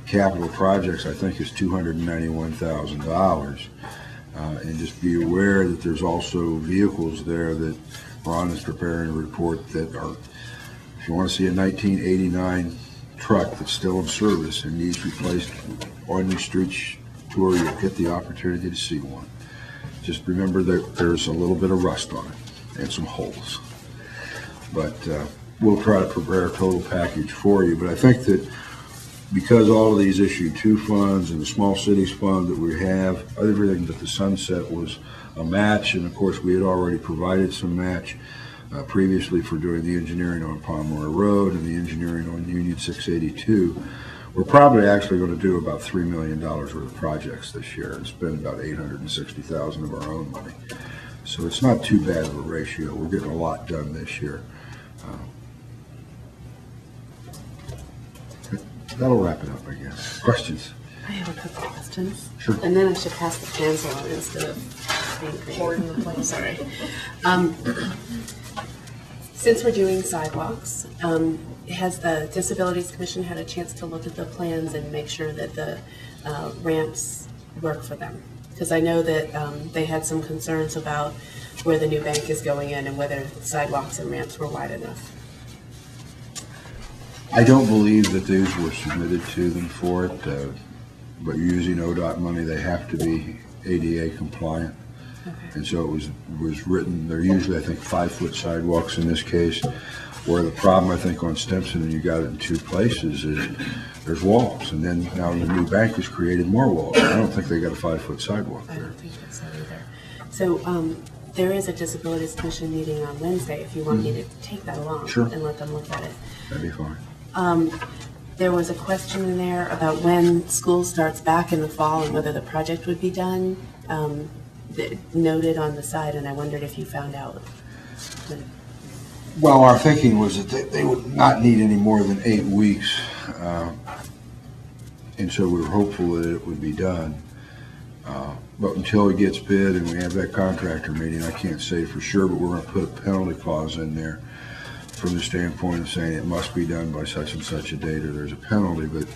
capital projects, I think is $291,000. And just be aware that there's also vehicles there that Ron is preparing a report that are, if you want to see a 1989 truck that's still in service and needs replaced on your street tour, you'll get the opportunity to see one. Just remember that there's a little bit of rust on it and some holes. But we'll try to prepare a total package for you. But I think that because all of these issue 2 funds and the small cities fund that we have, everything but the Sunset was a match, and of course we had already provided some match previously for doing the engineering on Pomeroy Road and the engineering on Union 682. We're probably actually going to do about $3 million worth of projects this year and spend about $860,000 of our own money. So it's not too bad of a ratio. We're getting a lot done this year. That'll wrap it up, I guess. Questions? I have a couple of questions. Sure. And then I should pass the pencil on instead of hoarding the plane. Sorry. Since we're doing sidewalks, has the Disabilities Commission had a chance to look at the plans and make sure that the ramps work for them? Because I know that they had some concerns about where the new bank is going in and whether sidewalks and ramps were wide enough. I don't believe that these were submitted to them for it, but using ODOT money, they have to be ADA compliant. Okay. And so it was written, they're usually, I think, 5-foot sidewalks in this case, where the problem, I think, on Stimson, and you got it in 2 places, is there's walls. And then now the new bank has created more walls. I don't think they got a 5-foot sidewalk there. I don't think so either. So there is a Disabilities Commission meeting on Wednesday, if you want me to take that along. Sure. And let them look at it. That'd be fine. There was a question in there about when school starts back in the fall and whether the project would be done, noted on the side, and I wondered if you found out. Well, our thinking was that they would not need any more than 8 weeks, and so we were hopeful that it would be done. But until it gets bid and we have that contractor meeting, I can't say for sure, but we're going to put a penalty clause in there from the standpoint of saying it must be done by such and such a date or there's a penalty. But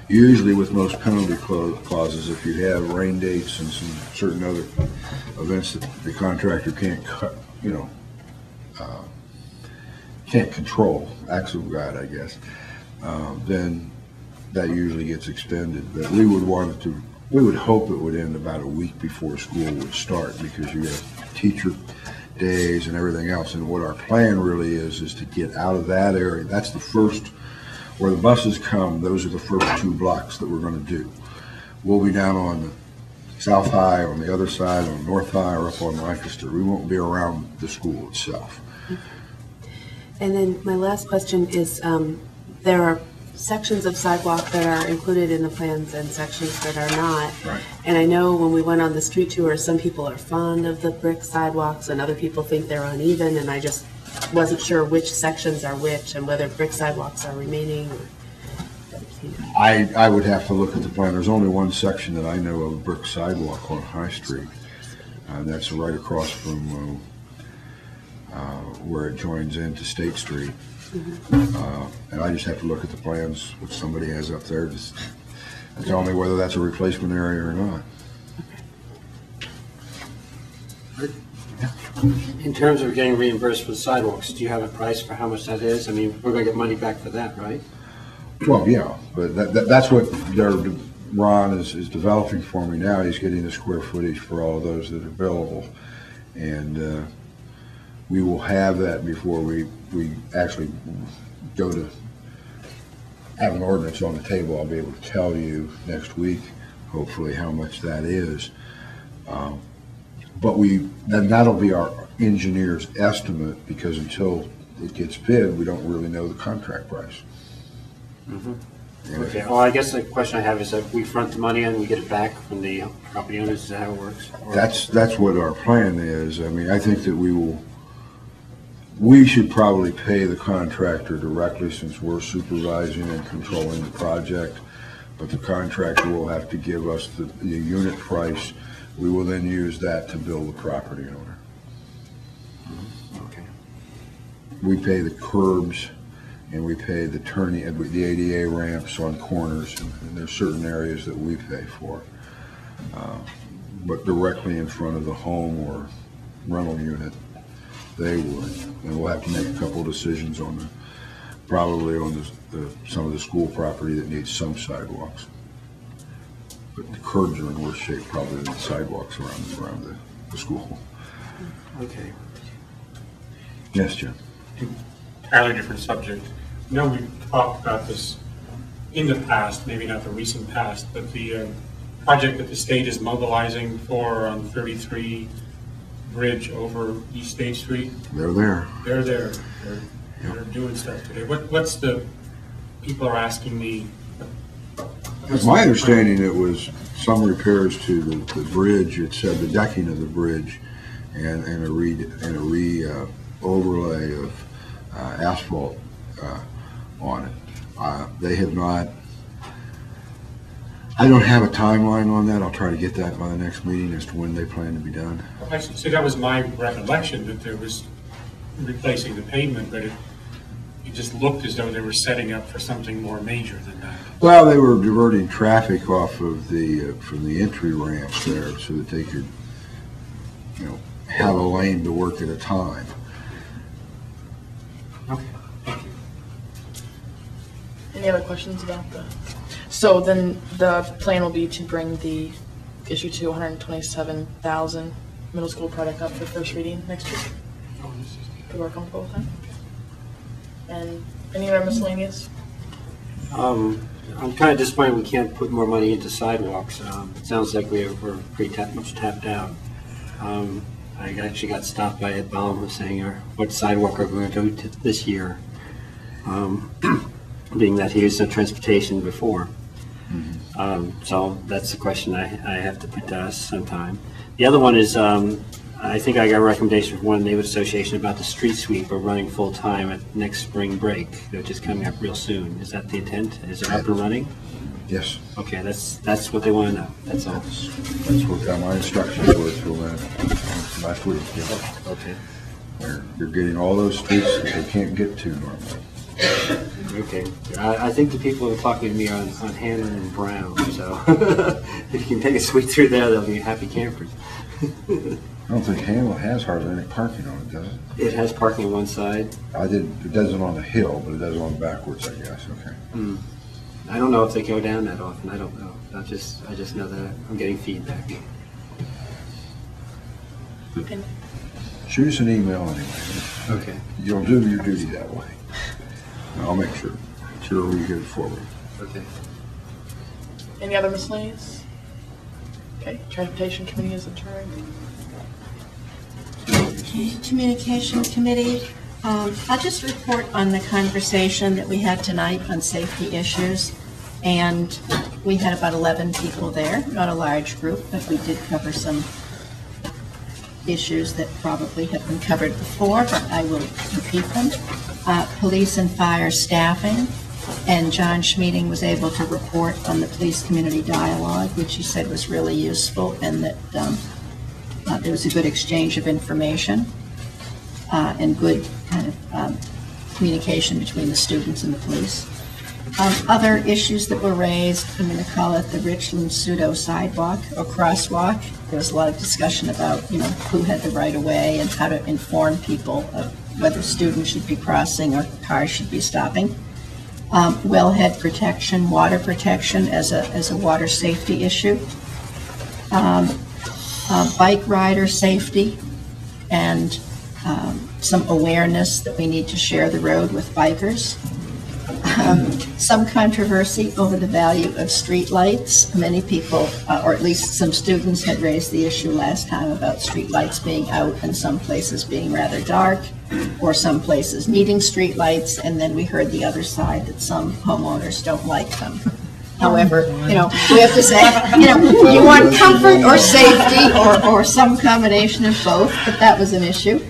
usually with most penalty clauses, if you have rain dates and some certain other events that the contractor can't can't control, acts of God, I guess, then that usually gets extended. But we would hope it would end about a week before school would start, because you have teacher days and everything else. And what our plan really is to get out of that area. That's the first, where the buses come, those are the first 2 blocks that we're going to do. We'll be down on the South High, on the other side, on North High, or up on Lancaster. We won't be around the school itself. And then my last question is, there are sections of sidewalk that are included in the plans and sections that are not. Right. And I know when we went on the street tour, some people are fond of the brick sidewalks and other people think they're uneven, and I just wasn't sure which sections are which and whether brick sidewalks are remaining. I would have to look at the plan. There's only one section that I know of brick sidewalk on High Street. And that's right across from where it joins into State Street. And I just have to look at the plans, which somebody has up there, just and tell me whether that's a replacement area or not. In terms of getting reimbursed for the sidewalks, do you have a price for how much that is? I mean, we're going to get money back for that, right? Well, yeah, but that's what Ron is developing for me now. He's getting the square footage for all of those that are available. And we will have that before we actually go to have an ordinance on the table. I'll be able to tell you next week, hopefully, how much that is. But then that'll be our engineer's estimate, because until it gets bid, we don't really know the contract price. Okay, well, I guess the question I have is that we front the money and we get it back from the property owners, is that how it works? Or- That's what our plan is. I mean, I think that we should probably pay the contractor directly, since we're supervising and controlling the project, but the contractor will have to give us the unit price. We will then use that to bill the property owner. Okay. We pay the curbs, and we pay the the ADA ramps on corners, and there's certain areas that we pay for. But directly in front of the home or rental unit, they would. And we'll have to make a couple of decisions on probably on some of the school property that needs some sidewalks. But the curbs are in worse shape probably than the sidewalks around the school. Okay. Yes, Jim? Entirely different subject. I know we've talked about this in the past, maybe not the recent past, but the project that the state is mobilizing for on 33 Bridge over East State Street. They're there. They're there. They're doing stuff today. What's the, people are asking me. It's my understanding it was some repairs to the bridge. It said the decking of the bridge and a overlay of asphalt on it. They have not. I don't have a timeline on that. I'll try to get that by the next meeting as to when they plan to be done. Actually, see, that was my recollection, that there was replacing the pavement, but it just looked as though they were setting up for something more major than that. Well, they were diverting traffic off of from the entry ramps there, so that they could, have a lane to work at a time. Okay, thank you. Any other questions about the? So then the plan will be to bring the issue to 127,000 middle school project up for first reading next week. Could work comfortable with that. And any other miscellaneous? I'm kind of disappointed we can't put more money into sidewalks. It sounds like we're pretty much tapped out. I actually got stopped by Ed Baum saying, what sidewalk are we going to do this year? Being that he used transportation before. So that's the question I have to put to us sometime. The other one is, I think I got a recommendation from one neighborhood association about the street sweeper running full-time at next spring break, which is coming up real soon. Is that the intent? Is it up and running? Yes. Okay, that's what they want to know. That's all. That's what my instructions were to last week. Yeah. Okay. They're getting all those streets that they can't get to normally. Okay. I think the people who are talking to me are on Hannon and Brown, so if you can take a sweep through there, they'll be happy campers. I don't think Hamlet has hardly any parking on it, does it? It has parking on one side. It doesn't on the hill, but it does on backwards, I guess. Okay. I don't know if they go down that often. I don't know. I just know that I'm getting feedback. Shoot us an email anyway. Okay. You'll do your duty that way. I'll make sure we get it forward. Okay. Any other miscellaneous? Okay, Transportation Committee is adjourned. Communication Committee, I'll just report on the conversation that we had tonight on safety issues. And we had about 11 people there, not a large group, but we did cover some issues that probably have been covered before, but I will repeat them. Police and fire staffing, and John Schmeeding was able to report on the police community dialogue, which he said was really useful, and that there was a good exchange of information and good kind of communication between the students and the police. Other issues that were raised, I'm going to call it the Richland pseudo sidewalk or crosswalk. There was a lot of discussion about, who had the right of way and how to inform people of whether students should be crossing or cars should be stopping. Wellhead protection, water protection as a water safety issue. Bike rider safety and some awareness that we need to share the road with bikers. Some controversy over the value of streetlights. Many people, or at least some students, had raised the issue last time about streetlights being out and some places being rather dark, or some places needing streetlights, and then we heard the other side that some homeowners don't like them. However, we have to say, you want comfort or safety or some combination of both, but that was an issue.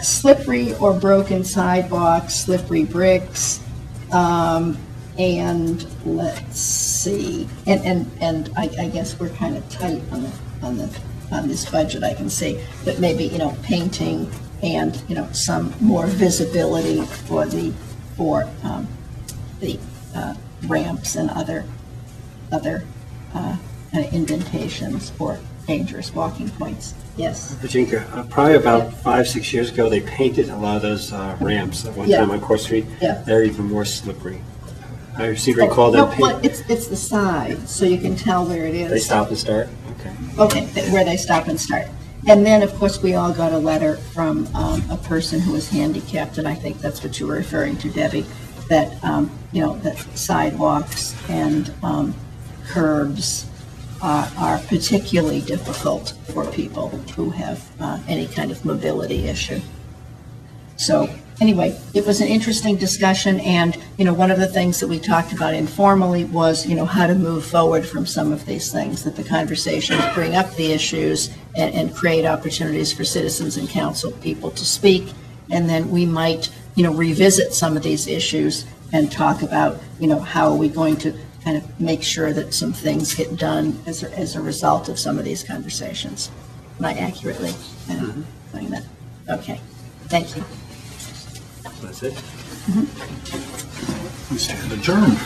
Slippery or broken sidewalks, slippery bricks, and let's see, and I guess we're kind of tight on this budget, I can see, but maybe, painting and, some more visibility for the ramps and other kind of indentations or dangerous walking points. Yes. Virginia, probably about 5-6 years ago, they painted a lot of those ramps at one time on Court Street. Yeah. They're even more slippery. I seem to recall them. Well, it's the side, so you can tell where it is. They stop and start? Okay, where they stop and start. And then, of course, we all got a letter from a person who was handicapped, and I think that's what you were referring to, Debbie, that, that sidewalks and curbs are particularly difficult for people who have any kind of mobility issue. So anyway, it was an interesting discussion, and one of the things that we talked about informally was how to move forward from some of these things, that the conversations bring up the issues and create opportunities for citizens and council people to speak, and then we might revisit some of these issues and talk about how are we going to kind of make sure that some things get done as a result of some of these conversations. Am I accurately doing that? Okay, thank you. That's it. We stand adjourned.